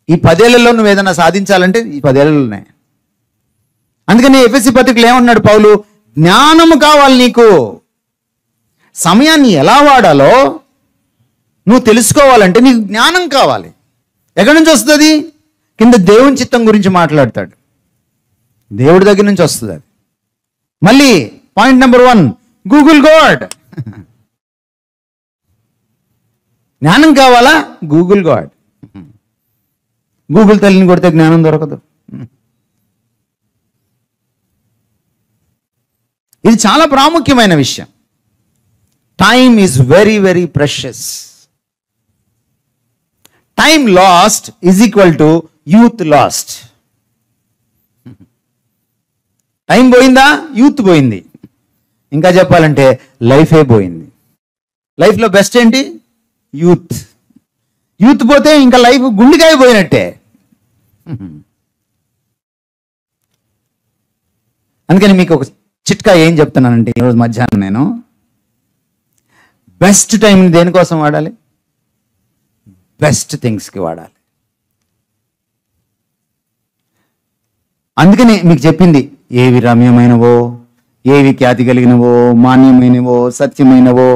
ఈ 10 ఏళ్లలో నువ్వు ఏదైనా సాధించాలంటే ఈ 10 ఏళ్ళలోనే. అందుకని ఎఫెసీ పత్రికలో ఏమన్నాడు పౌలు? జ్ఞానము కావాలి నీకు. సమయాన్ని ఎలా వాడాలో నువ్వు తెలుసుకోవాలంటే నీకు జ్ఞానం కావాలి. ఎక్కడి నుంచి వస్తుంది? కింద దేవుని చిత్తం గురించి మాట్లాడతాడు. దేవుడి దగ్గర నుంచి వస్తుంది అది. మళ్ళీ పాయింట్ నెంబర్ 1, గూగుల్ గాడ్. జ్ఞానం కావాలా? Google God. గూగుల్ తల్లిని కొడితే జ్ఞానం దొరకదు. ఇది చాలా ప్రాముఖ్యమైన విషయం. Time is very very precious. Time last is equal to youth last. Time పోయిందా? యూత్ పోయింది. ఇంకా చెప్పాలంటే లైఫే పోయింది. లైఫ్లో బెస్ట్ ఏంటి? యూత్. యూత్ పోతే ఇంకా లైఫ్ గుండెకాయ పోయినట్టే. అందుకని మీకు ఒక చిట్కా ఏం చెప్తున్నానంటే ఈరోజు మధ్యాహ్నం నేను, బెస్ట్ టైంని దేనికోసం వాడాలి? బెస్ట్ థింగ్స్కి వాడాలి. అందుకని మీకు చెప్పింది, ఏవి రమ్యమైనవో, ఏవి ఖ్యాతి కలిగినవో, మాన్యమైనవో, సత్యమైనవో,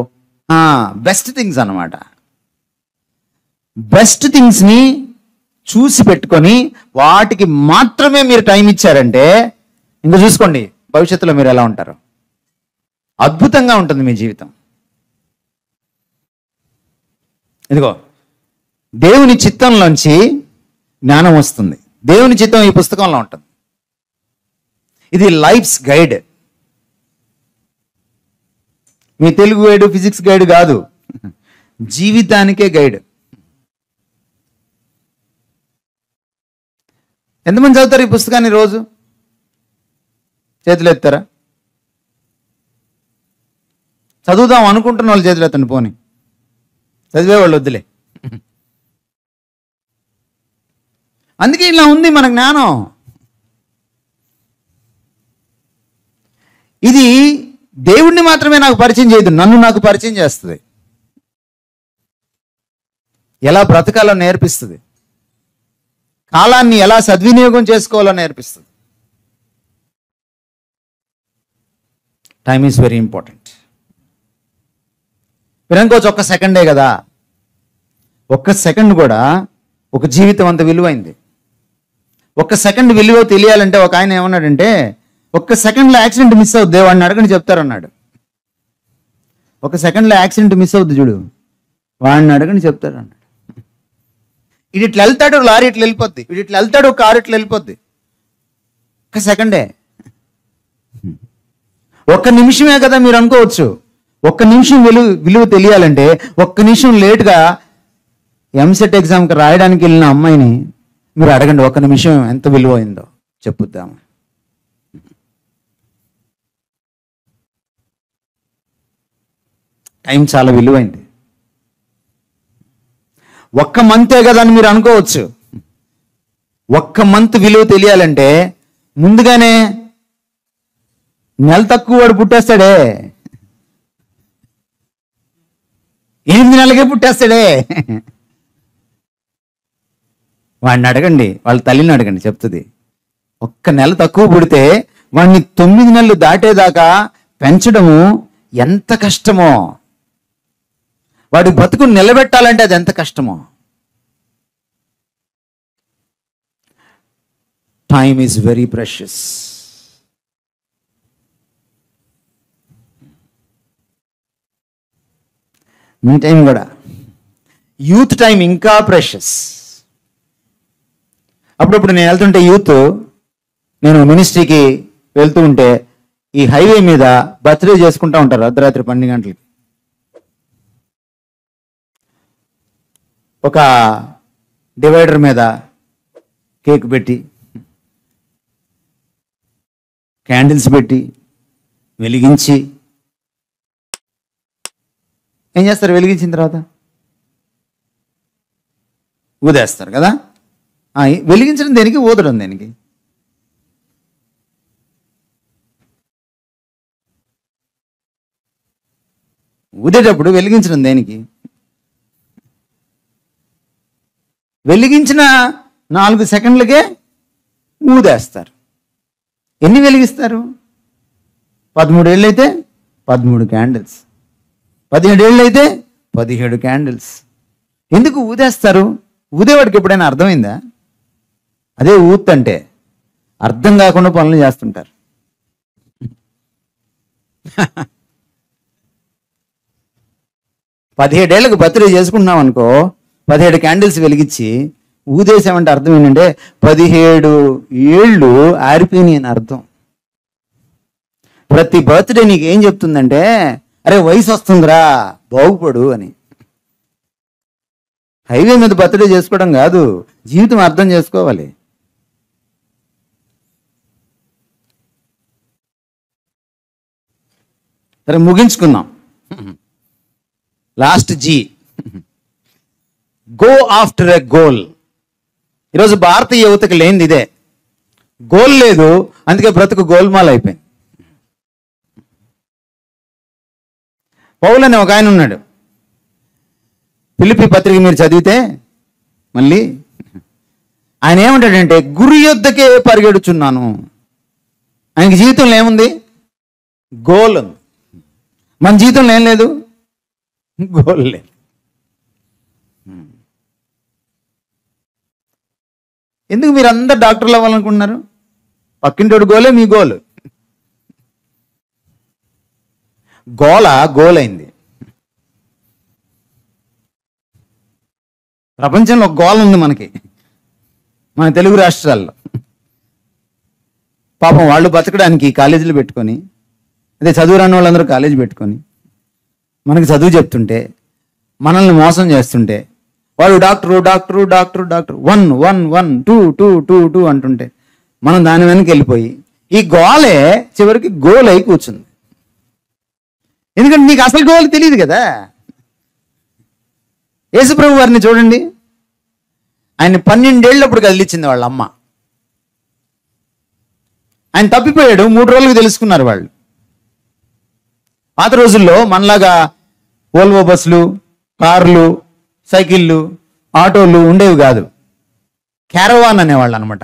బెస్ట్ థింగ్స్ అన్నమాట. బెస్ట్ థింగ్స్ని చూసి పెట్టుకొని వాటికి మాత్రమే మీరు టైం ఇచ్చారంటే ఇంకా చూసుకోండి భవిష్యత్తులో మీరు ఎలా ఉంటారు. అద్భుతంగా ఉంటుంది మీ జీవితం. ఇదిగో దేవుని చిత్తంలోంచి జ్ఞానం వస్తుంది. దేవుని చిత్తం ఈ పుస్తకంలో ఉంటుంది. ఇది లైఫ్స్ గైడ్. మీ తెలుగు గైడ్, ఫిజిక్స్ గైడ్ కాదు, జీవితానికే గైడ్. ఎంతమంది చదువుతారు ఈ పుస్తకాన్ని రోజు? చేతులు ఎత్తారా? చదువుదాం అనుకుంటున్న వాళ్ళు చేతులు ఎత్తండి. పోనీ చదివేవాళ్ళు వద్దులే. అందుకే ఇలా ఉంది మన జ్ఞానం. ఇది దేవుణ్ణి మాత్రమే నాకు పరిచయం చేయదు, నన్ను నాకు పరిచయం చేస్తుంది. ఎలా బ్రతకాలో నేర్పిస్తుంది. కాలాన్ని ఎలా సద్వినియోగం చేసుకోవాలో నేర్పిస్తుంది. Time is very important. మీరు అనుకోవచ్చు ఒక్క సెకండే కదా. ఒక్క సెకండ్ కూడా ఒక జీవితం అంత విలువైంది. ఒక్క సెకండ్ విలువ తెలియాలంటే ఒక ఆయన ఏమన్నాడంటే, ఒక్క సెకండ్లో యాక్సిడెంట్ మిస్ అవుద్ది, వాడిని అడగని చెప్తారన్నాడు. ఒక సెకండ్లో యాక్సిడెంట్ మిస్ అవుద్ది చూడు, వాడిని అడగని చెప్తారు అన్నాడు. ఇది ఇట్లా వెళ్తాడు, లారీ ఇట్లా వెళ్ళిపోద్ది, ఇది ఇట్లా వెళ్తాడు, కారు ఇట్లా వెళ్ళిపోద్ది. ఒక సెకండే. ఒక్క నిమిషమే కదా మీరు అనుకోవచ్చు. ఒక్క నిమిషం విలువ తెలియాలంటే ఒక్క నిమిషం లేటుగా ఎంసెట్ ఎగ్జామ్కి రాయడానికి వెళ్ళిన అమ్మాయిని మీరు అడగండి, ఒక్క నిమిషం ఎంత విలువైందో చెప్పుద్దాము. టైం చాలా విలువైంది. ఒక్క మంతే కదా అని మీరు అనుకోవచ్చు. ఒక్క మంత్ విలువ తెలియాలంటే ముందుగానే నెల తక్కువ వాడు పుట్టేస్తాడే, 8 నెలలకే పుట్టేస్తాడే. వాడిని అడగండి, వాళ్ళ తల్లిని అడగండి, చెప్తుంది. ఒక్క నెల తక్కువ పుడితే వాడిని 9 నెలలు దాటేదాకా పెంచడము ఎంత కష్టమో, వాడి బతుకుని నిలబెట్టాలంటే అది ఎంత కష్టమో. Time is very precious. Me time కూడా, యూత్ టైం ఇంకా ప్రెషియస్. అప్పుడప్పుడు నేను వెళ్తుంటే నేను మినిస్ట్రీకి వెళ్తూ ఉంటే ఈ హైవే మీద బర్త్డే చేసుకుంటూ ఉంటారు అర్ధరాత్రి 12 గంటలకి. ఒక డివైడర్ మీద కేక్ పెట్టి, క్యాండిల్స్ పెట్టి వెలిగించి ఏం చేస్తారు? వెలిగించిన తర్వాత ఊదేస్తారు కదా. వెలిగించడం దేనికి? ఊదడం దేనికి? ఊదేటప్పుడు వెలిగించడం దేనికి? వెలిగించిన 4 సెకండ్లకే ఊదేస్తారు. ఎన్ని వెలిగిస్తారు? 13 ఏళ్ళు అయితే 13 క్యాండిల్స్, 17 ఏళ్ళు అయితే 17 క్యాండిల్స్. ఎందుకు ఊదేస్తారు? ఊదేవాడికి ఎప్పుడైనా అర్థమైందా? అదే ఊత్ అంటే. అర్థం కాకుండా పనులు చేస్తుంటారు. 17 ఏళ్ళకు బర్త్డే చేసుకుంటున్నాం అనుకో, 17 క్యాండిల్స్ వెలిగించి ఊదేసామంటే అర్థం ఏంటంటే 17 ఏళ్ళు ఆరిపోయినాయి అని అర్థం. ప్రతి బర్త్డే నీకు ఏం చెప్తుందంటే, అరే వయసు వస్తుందిరా, బాగుపడు అని. హైవే మీద బర్త్డే చేసుకోవడం కాదు, జీవితం అర్థం చేసుకోవాలి. సరే, ముగించుకుందాం. Last G, go after a goal. ఈరోజు భారతీయ యువతకు లేనిది ఇదే. గోల్ లేదు, అందుకే బ్రతుకు గోల్మాల్ అయిపోయింది. పౌలు అనే ఒక ఆయన ఉన్నాడు. ఫిలిప్పీ పత్రిక మీరు చదివితే మళ్ళీ ఆయన ఏమంటాడంటే, గురి యొద్దకే పరిగెడుచున్నాను. ఆయనకి జీవితంలో ఏముంది? గోల్ ఉంది. మన జీవితంలో ఏం లేదు, గోల్ లేదు. ఎందుకు మీరు అందరు డాక్టర్లు అవ్వాలనుకుంటున్నారు? పక్కింటోడు గోలే మీ గోలు. గోల్ అయింది. ప్రపంచంలో ఒక గోల్ ఉంది మనకి, మన తెలుగు రాష్ట్రాల్లో. పాపం వాళ్ళు బతకడానికి కాలేజీలు పెట్టుకొని, అదే చదువు రాని వాళ్ళందరూ కాలేజీ పెట్టుకొని మనకి చదువు చెప్తుంటే, మనల్ని మోసం చేస్తుంటే, వాళ్ళు డాక్టరు 1 అంటుంటే మనం దాని వెనక్కి వెళ్ళిపోయి ఈ గోలే చివరికి గోల్ అయి కూర్చుంది. ఎందుకంటే నీకు అసలు గోల్ తెలియదు కదా. యేసుప్రభు వారిని చూడండి, ఆయన 12 ఏళ్ళప్పుడు కదిలిచ్చింది వాళ్ళ అమ్మ. ఆయన తప్పిపోయాడు, 3 రోజులకు తెలుసుకున్నారు వాళ్ళు. పాత రోజుల్లో మనలాగా వోల్వో బస్సులు, కార్లు, సైకిళ్ళు, ఆటోలు ఉండేవి కాదు. క్యారవాన్ అనేవాళ్ళు అనమాట.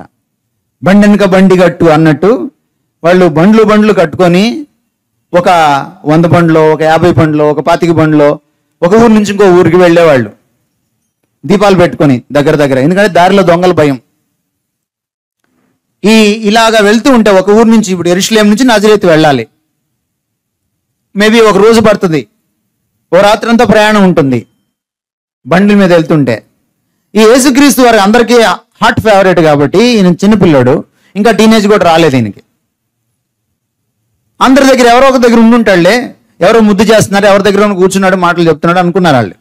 బండి వెనుక బండి కట్టు అన్నట్టు వాళ్ళు బండ్లు కట్టుకొని ఒక 100 బండ్లో, ఒక 50 బండ్లో, ఒక 25 బండ్లో ఒక ఊరు నుంచి ఇంకో ఊరికి వెళ్ళేవాళ్ళు, దీపాలు పెట్టుకొని దగ్గర. ఎందుకంటే దారిలో దొంగల భయం. ఇలాగా వెళ్తూ ఉంటే ఒక ఊరు నుంచి, ఇప్పుడు యెరూషలేము నుంచి నజరేతు వెళ్ళాలి. మేబీ ఒక రోజు పడుతుంది, ఓ రాత్రి అంతా ప్రయాణం ఉంటుంది బండ్ల మీద వెళ్తుంటే. ఈ యేసుక్రీస్తు వారికి అందరికీ హార్ట్ ఫేవరెట్ కాబట్టి, ఈయన చిన్నపిల్లాడు, ఇంకా టీనేజ్ కూడా రాలేదు ఈయనకి. అందరి దగ్గర ఎవరో ఒక దగ్గర ఉండుంటాడులే, ఎవరో ముద్దు చేస్తున్నారు, ఎవరి దగ్గర కూర్చున్నాడు, మాటలు చెప్తున్నాడు అనుకున్నారు వాళ్ళు.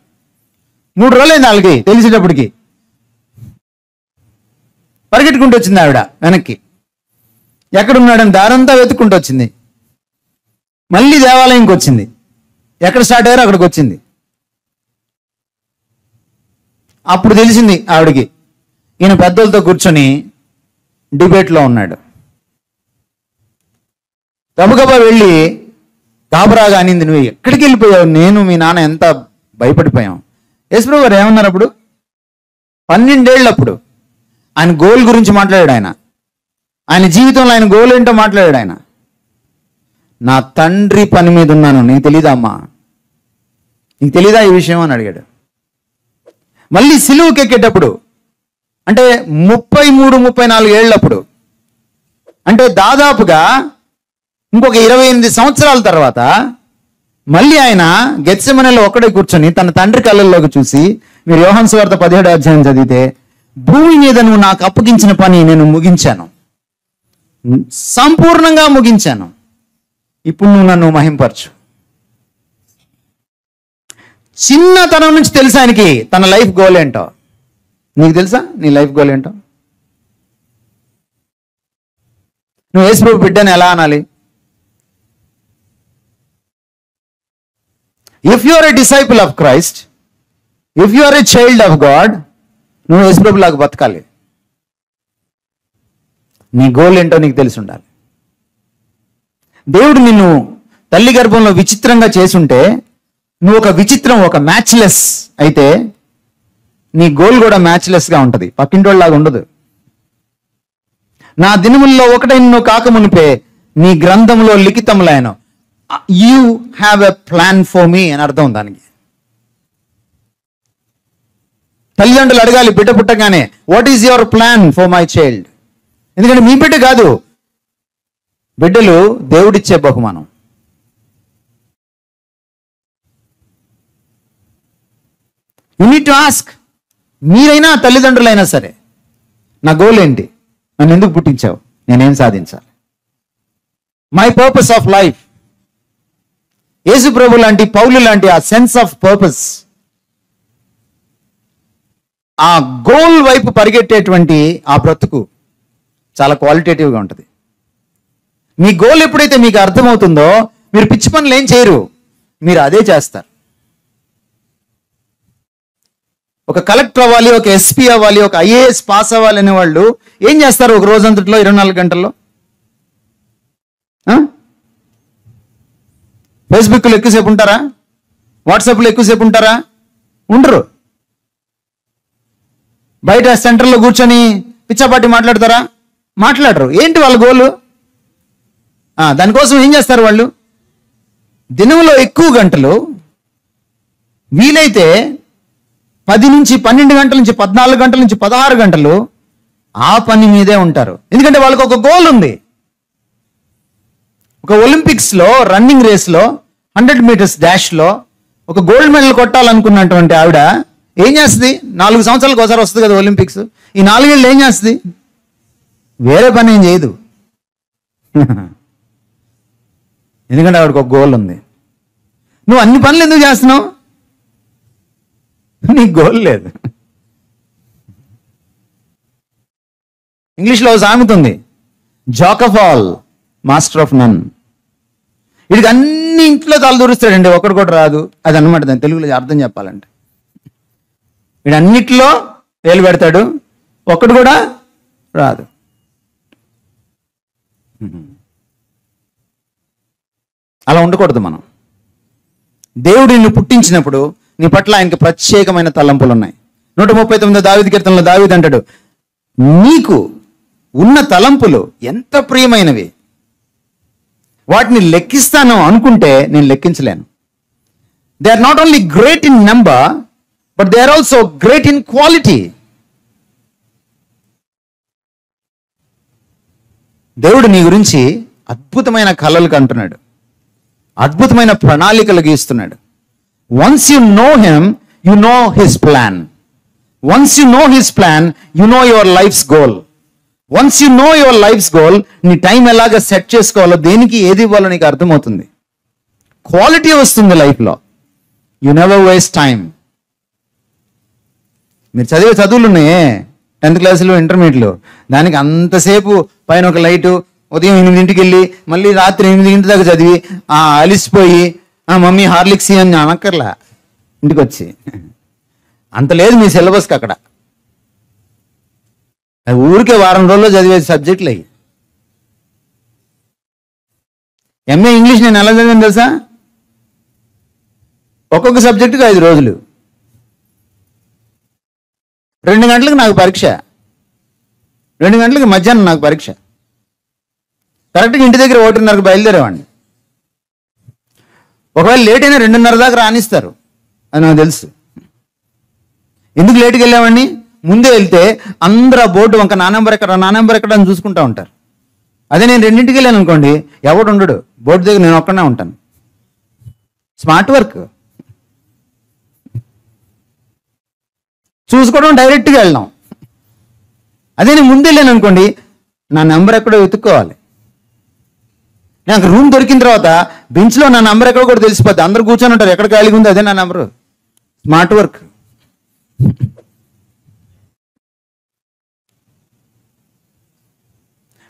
3 రోజులైంది వాళ్ళకి తెలిసేటప్పటికి. పరిగెట్టుకుంటూ వచ్చింది ఆవిడ వెనక్కి. ఎక్కడున్నాడని దారంతా వెతుక్కుంటూ వచ్చింది. మళ్ళీ దేవాలయంకి వచ్చింది. ఎక్కడ స్టార్ట్ అయ్యారో అక్కడికి వచ్చింది. అప్పుడు తెలిసింది ఆవిడకి, ఈయన పెద్దలతో కూర్చొని డిబేట్లో ఉన్నాడు. గబగబా వెళ్ళి గాబరాగా అనింది, నువ్వు ఎక్కడికి వెళ్ళిపోయావు, నేను మీ నాన్న ఎంత భయపడిపోయాం. యేసుప్రభు గారు ఏమన్నారు అప్పుడు? 12 ఏళ్ళప్పుడు ఆయన గోల్ గురించి మాట్లాడాడు. ఆయన జీవితంలో ఆయన గోల్ ఏంటో మాట్లాడాడు. ఆయన, నా తండ్రి పని మీద ఉన్నాను, నీకు తెలీదా అమ్మా, నీకు తెలీదా ఈ విషయం అని అడిగాడు. మళ్ళీ సిలువకి ఎక్కేటప్పుడు అంటే 33-34 ఏళ్ళప్పుడు, అంటే దాదాపుగా ఇంకొక 28 సంవత్సరాల తర్వాత మళ్ళీ ఆయన గెత్సెమనేలో ఒక్కడే కూర్చొని తన తండ్రి కళ్ళల్లోకి చూసి, మీరు యోహాను సువార్త 17వ అధ్యాయం చదివితే, భూమి మీద నువ్వు నాకు అప్పగించిన పని నేను ముగించాను, సంపూర్ణంగా ముగించాను, ఇప్పుడు నువ్వు నన్ను మహింపరచు. చిన్నతనం నుంచి తెలుసా ఆయనకి తన లైఫ్ గోల్ ఏంటో. నీకు తెలుసా నీ లైఫ్ గోల్ ఏంటో? నువ్వు యేసుప్రభు బిడ్డని ఎలా అనాలి? If you are a disciple of Christ, if you are a child of God, నువ్వు యేసుప్రభు లాగా బతకాలి. నీ గోల్ ఏంటో నీకు తెలిసి ఉండాలి. దేవుడు నిన్ను తల్లి గర్భంలో విచిత్రంగా చేసుంటే, నువ్వు ఒక విచిత్రం, ఒక మ్యాచ్లెస్ అయితే, నీ గోల్ కూడా మ్యాచ్లెస్గా ఉంటుంది, పక్కింటోళ్ళలాగా ఉండదు. నా దినముల్లో ఒకటే నిన్ను కాక మునిపే నీ గ్రంథంలో లిఖితములైన, you have a plan for me అని అర్థం దానికి. తల్లిదండ్రులు అడగాలి బిడ్డ పుట్టగానే, what is your plan for my child? ఎందుకంటే మీ బిడ్డ కాదు, బిడ్డలు దేవుడిచ్చే బహుమానం. You need to ask. మీరైనా తల్లిదండ్రులైనా సరే, నా గోల్ ఏంటి, నన్ను ఎందుకు పుట్టించావు, నేనేం సాధించాలి, మై పర్పస్ ఆఫ్ లైఫ్. యేసు ప్రభు లాంటి, పౌలు లాంటి ఆ సెన్స్ ఆఫ్ పర్పస్, ఆ గోల్ వైపు పరిగెట్టేటువంటి ఆ బ్రతుకు చాలా క్వాలిటేటివ్గా ఉంటుంది. మీ గోల్ ఎప్పుడైతే మీకు అర్థమవుతుందో, మీరు పిచ్చి పనులు ఏం చేయరు, మీరు అదే చేస్తారు. ఒక కలెక్టర్ అవ్వాలి, ఒక ఎస్పీ అవ్వాలి, ఒక ఐఏఎస్ పాస్ అవ్వాలి అనే వాళ్ళు ఏం చేస్తారు ఒక రోజంతట్లో, 24 గంటల్లో? ఫేస్బుక్లో ఎక్కువసేపు ఉంటారా? వాట్సాప్లో ఎక్కువసేపు ఉంటారా? ఉండరు. బయట సెంటర్లో కూర్చొని పిచ్చాపాటి మాట్లాడతారా? మాట్లాడరు. ఏంటి వాళ్ళ గోలు? దానికోసం ఏం చేస్తారు వాళ్ళు? దినంలో ఎక్కువ గంటలు, వీలైతే 10 నుంచి 12 గంటల నుంచి 14 గంటల నుంచి 16 గంటలు ఆ పని మీదే ఉంటారు. ఎందుకంటే వాళ్ళకి ఒక గోల్ ఉంది. ఒక ఒలింపిక్స్లో రన్నింగ్ రేస్లో 100 మీటర్స్ డాష్లో ఒక గోల్డ్ మెడల్ కొట్టాలనుకున్నటువంటి ఆవిడ ఏం చేస్తుంది? 4 సంవత్సరాలకు ఒకసారి వస్తుంది కదా ఒలింపిక్స్. ఈ 4 ఏళ్ళు ఏం చేస్తుంది? వేరే పని ఏం చేయదు. ఎందుకంటే ఆవిడకి ఒక గోల్ ఉంది. నువ్వు అన్ని పనులు ఎందుకు చేస్తున్నావు? నీకు గోల్ లేదు. ఇంగ్లీష్లో సామెత ఉంది, Jack of all master of none. వీడికి అన్ని ఇంట్లో తలదూరుస్తాడండి, ఒకటి కూడా రాదు. అది అన్నమాట దాని తెలుగులో అర్థం చెప్పాలంటే. వీడు అన్నిట్లో వేలు పెడతాడు, ఒక్కడు కూడా రాదు. అలా ఉండకూడదు మనం. దేవుడు నిన్ను పుట్టించినప్పుడు నీ పట్ల ఆయనకి ప్రత్యేకమైన తలంపులు ఉన్నాయి. 139 దావీదు కీర్తనలో దావీదు అంటాడు, నీకు ఉన్న తలంపులు ఎంత ప్రియమైనవి, వాటిని లెక్కిస్తాను అనుకుంటే నేను లెక్కించలేను. They are not only great in number, but they are also great in quality. దేవుడు నీ గురించి అద్భుతమైన కలలు కంటున్నాడు, అద్భుతమైన ప్రణాళికలు గీస్తున్నాడు. Once you know him, you know his plan. Once you know his plan, you know your life's goal. Once you know your life's goal, నీ టైం ఎలాగ సెట్ చేసుకోవాలో, దేనికి ఏది ఇవ్వాలో నీకు అర్థమవుతుంది. క్వాలిటీ వస్తుంది లైఫ్లో. You never waste time. మీరు చదివే చదువులు ఉన్నాయే 10th క్లాసులో, ఇంటర్మీడియట్లో, దానికి అంతసేపు పైన ఒక లైటు, ఉదయం 8ంటికి వెళ్ళి మళ్ళీ రాత్రి 8 దాకా చదివి అలిసిపోయి మమ్మీ హార్లిక్స్ అని అనక్కర్లా ఇంటికి వచ్చి. అంత లేదు మీ సిలబస్కి అక్కడ. అది ఊరికే వారం రోజుల్లో చదివే సబ్జెక్టులు అయ్యి. ఎంఏ ఇంగ్లీష్ నేను ఎలా చదివాను తెలుసా? ఒక్కొక్క సబ్జెక్టుకి 5 రోజులు, 2 గంటలకు నాకు పరీక్ష, 2 గంటలకు మధ్యాహ్నం నాకు పరీక్ష. కరెక్ట్గా ఇంటి దగ్గర 1:30కి బయలుదేరేవాడిని. ఒకవేళ లేట్ అయినా 2:30 దాకా రానిస్తారు, అది నాకు తెలుసు. ఎందుకు లేట్కి వెళ్ళామండి? ముందే వెళ్తే అందరూ ఆ బోర్డు వంక నా నెంబర్ ఎక్కడ అని చూసుకుంటా ఉంటారు. అదే నేను 2ంటికి వెళ్ళాను అనుకోండి, ఎవడు ఉండడు బోర్డు దగ్గర, నేను ఒక్కడే ఉంటాను. Smart work. చూసుకోవడం, డైరెక్ట్గా వెళ్దాం. అదే నేను ముందు వెళ్ళాను అనుకోండి, నా నెంబర్ ఎక్కడో వెతుక్కోవాలి. నాకు రూమ్ దొరికిన తర్వాత బెంచ్లో నా నెంబర్ ఎక్కడో కూడా తెలిసిపోద్ది. అందరూ కూర్చొని ఉంటారు, ఎక్కడ ఖాళీగా ఉంది అదే నా నెంబరు. Smart work.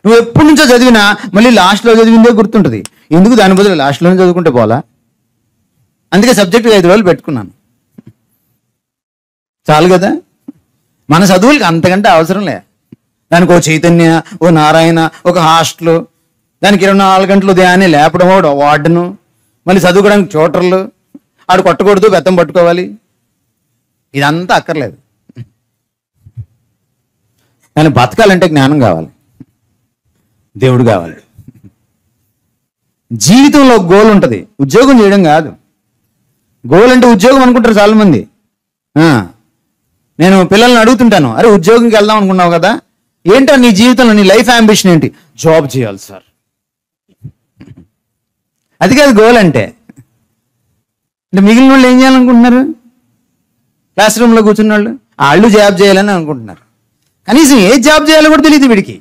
నువ్వు ఎప్పటి నుంచో చదివినా మళ్ళీ లాస్ట్లో చదివిందే గుర్తుంటుంది. ఎందుకు దాని బదులు లాస్ట్లోనే చదువుకుంటే పోలా? అందుకే సబ్జెక్టుకి 5 రోజులు పెట్టుకున్నాను. చాలు కదా. మన చదువులకి అంతకంటే అవసరం లే. దానికి ఓ చైతన్య, ఓ నారాయణ, ఒక హాస్టల్, దానికి 24 గంటలు ఉదయాన్నే లేపడం, వార్డును, మళ్ళీ చదువుకోవడానికి ట్యూటర్లు, ఆడు కొట్టకూడదు, బెత్తం పట్టుకోవాలి. ఇదంతా అక్కర్లేదు. కానీ బతకాలంటే జ్ఞానం కావాలి, దేవుడు కావాలి. జీవితంలో గోల్ ఉంటుంది, ఉద్యోగం చేయడం కాదు. గోల్ అంటే ఉద్యోగం అనుకుంటారు చాలామంది. నేను పిల్లల్ని అడుగుతుంటాను, అరే ఉద్యోగంకి వెళ్దాం అనుకున్నావు కదా, ఏంటో నీ జీవితంలో నీ లైఫ్ అంబిషన్ ఏంటి? జాబ్ చేయాలి సార్. అది కాదు గోల్ అంటే. మిగిలిన వాళ్ళు ఏం చేయాలనుకుంటున్నారు? క్లాస్ రూమ్లో కూర్చున్న వాళ్ళు జాబ్ చేయాలని అనుకుంటున్నారు. కనీసం ఏ జాబ్ చేయాలో కూడా తెలియదు వీడికి.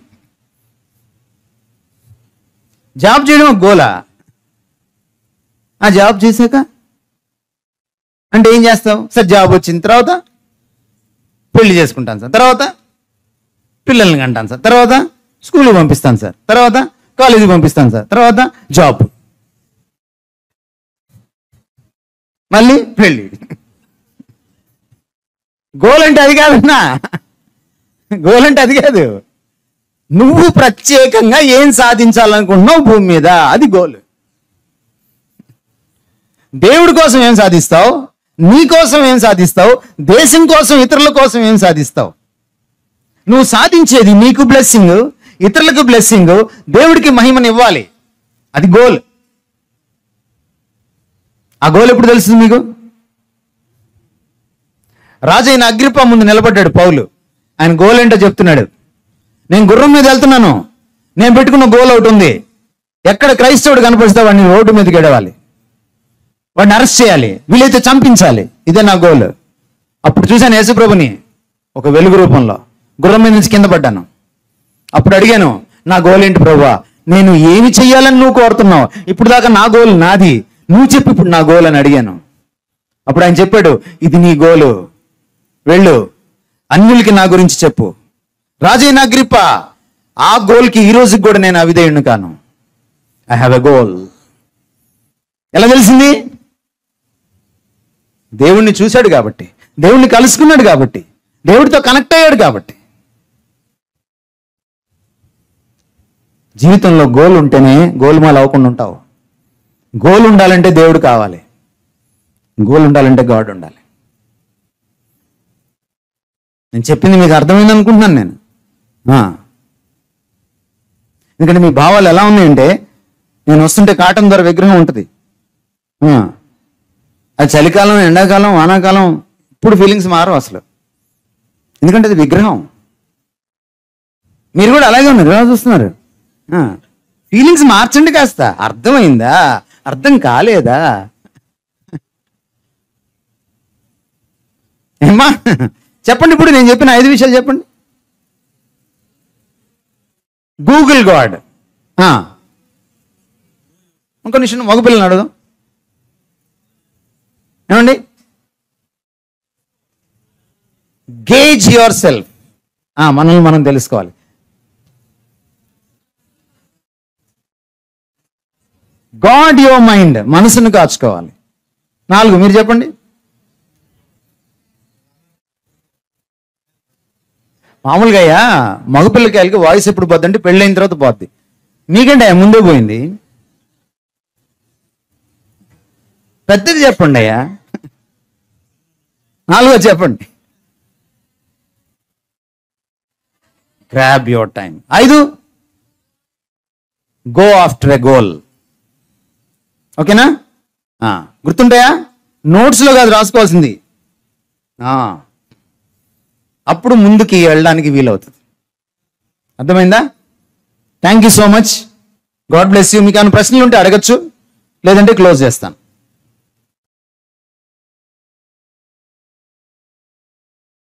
జాబ్ చేయడం ఒక గోలా? ఆ జాబ్ చేశాక అంటే ఏం చేస్తావు సార్? జాబ్ వచ్చిన తర్వాత పెళ్లి చేసుకుంటాను సార్, తర్వాత పిల్లల్ని కంటాను సార్, తర్వాత స్కూల్కి పంపిస్తాను సార్, తర్వాత కాలేజీకి పంపిస్తాను సార్, తర్వాత జాబ్, మళ్ళీ పెళ్ళి. గోల్ అంటే అది కాదన్నా. గోల్ అంటే అది కాదు. నువ్వు ప్రత్యేకంగా ఏం సాధించాలనుకుంటున్నావు భూమి మీద, అది గోల్. దేవుడి కోసం ఏం సాధిస్తావు, నీ కోసం ఏం సాధిస్తావు, దేశం కోసం, ఇతరుల కోసం ఏం సాధిస్తావు. నువ్వు సాధించేది నీకు బ్లెస్సింగ్, ఇతరులకు బ్లెస్సింగ్, దేవుడికి మహిమను ఇవ్వాలి. అది గోల్. ఆ గోల్ ఎప్పుడు తెలుస్తుంది మీకు? రాజైన అగ్రిప్ప ముందు నిలబడ్డాడు పౌలు. ఆయన గోల్ ఏంటో చెప్తున్నాడు. నేను గుర్రం మీద వెళ్తున్నాను, నేను పెట్టుకున్న గోల్ ఒకటి ఉంది. ఎక్కడ క్రైస్తవుడు కనపడిస్తే వాడిని రోడ్డు మీదకి ఎడవాలి, వాడిని అరెస్ట్ చేయాలి, వీలైతే చంపించాలి. ఇదే నా గోల్. అప్పుడు చూశాను యేసుప్రభుని ఒక వెలుగు రూపంలో, గుర్రం మీద నుంచి కింద పడ్డాను. అప్పుడు అడిగాను, నా గోల్ ఏంటి ప్రభువా? నేను ఏమి చెయ్యాలని నువ్వు కోరుతున్నావు? ఇప్పుడు దాకా నా గోల్ నాది, నువ్వు చెప్పు ఇప్పుడు నా గోల్ అని అడిగాను. అప్పుడు ఆయన చెప్పాడు, ఇది నీ గోలు, వెళ్ళు అన్యులకి నా గురించి చెప్పు. రాజైన అగ్రిప్ప, ఆ గోల్కి ఈ రోజుకి కూడా నేను అవిధేయుణ్ణి కాను. I have a goal. ఎలా తెలిసింది? దేవుణ్ణి చూశాడు కాబట్టి, దేవుణ్ణి కలుసుకున్నాడు కాబట్టి, దేవుడితో కనెక్ట్ అయ్యాడు కాబట్టి. జీవితంలో గోల్ ఉంటేనే గోల్మాల్ అవ్వకుండా ఉంటావు. గోల్ ఉండాలంటే దేవుడు కావాలి, గోల్ ఉండాలంటే గాడ్ ఉండాలి. నేను చెప్పింది మీకు అర్థమైంది అనుకుంటున్నాను నేను. ఎందుకంటే మీ భావాలు ఎలా ఉన్నాయంటే, నేను వస్తుంటే కాటన్ ధర విగ్రహం ఉంటుంది, అది చలికాలం, ఎండాకాలం, వానాకాలం, ఇప్పుడు ఫీలింగ్స్ మారవు అసలు. ఎందుకంటే అది విగ్రహం. మీరు కూడా అలాగే ఉన్నారు, ఎలా చూస్తున్నారు? ఫీలింగ్స్ మార్చండి కాస్త. అర్థమైందా? అర్థం కాలేదా? ఏమ్మా చెప్పండి. ఇప్పుడు నేను చెప్పిన 5 విషయాలు చెప్పండి. Google God. ఇంకో నిమిషం మగపిల్లని అడుగుదాం. ఏమండి? Gauge your self. మనల్ని మనం తెలుసుకోవాలి. గాడ్ యువర్ మైండ్, మనసును కాచుకోవాలి. 4 మీరు చెప్పండి. మామూలుగా అయ్యా మగపిల్లకాయలకి వాయిస్ ఎప్పుడు పోద్ది అంటే పెళ్ళైన తర్వాత పోద్ది. మీకంటే ముందే పోయింది. పెద్దది చెప్పండి అయ్యా. 4 చెప్పండి. Grab your time. 5 go after a goal. ఓకేనా? గుర్తుంటాయా? నోట్స్లో కాదు రాసుకోవాల్సింది. అప్పుడు ముందుకి వెళ్ళడానికి వీలవుతుంది. అర్థమైందా? Thank you so much. God bless you. మీకు ఏమైనా ప్రశ్నలు ఉంటే అడగచ్చు, లేదంటే క్లోజ్ చేస్తాను.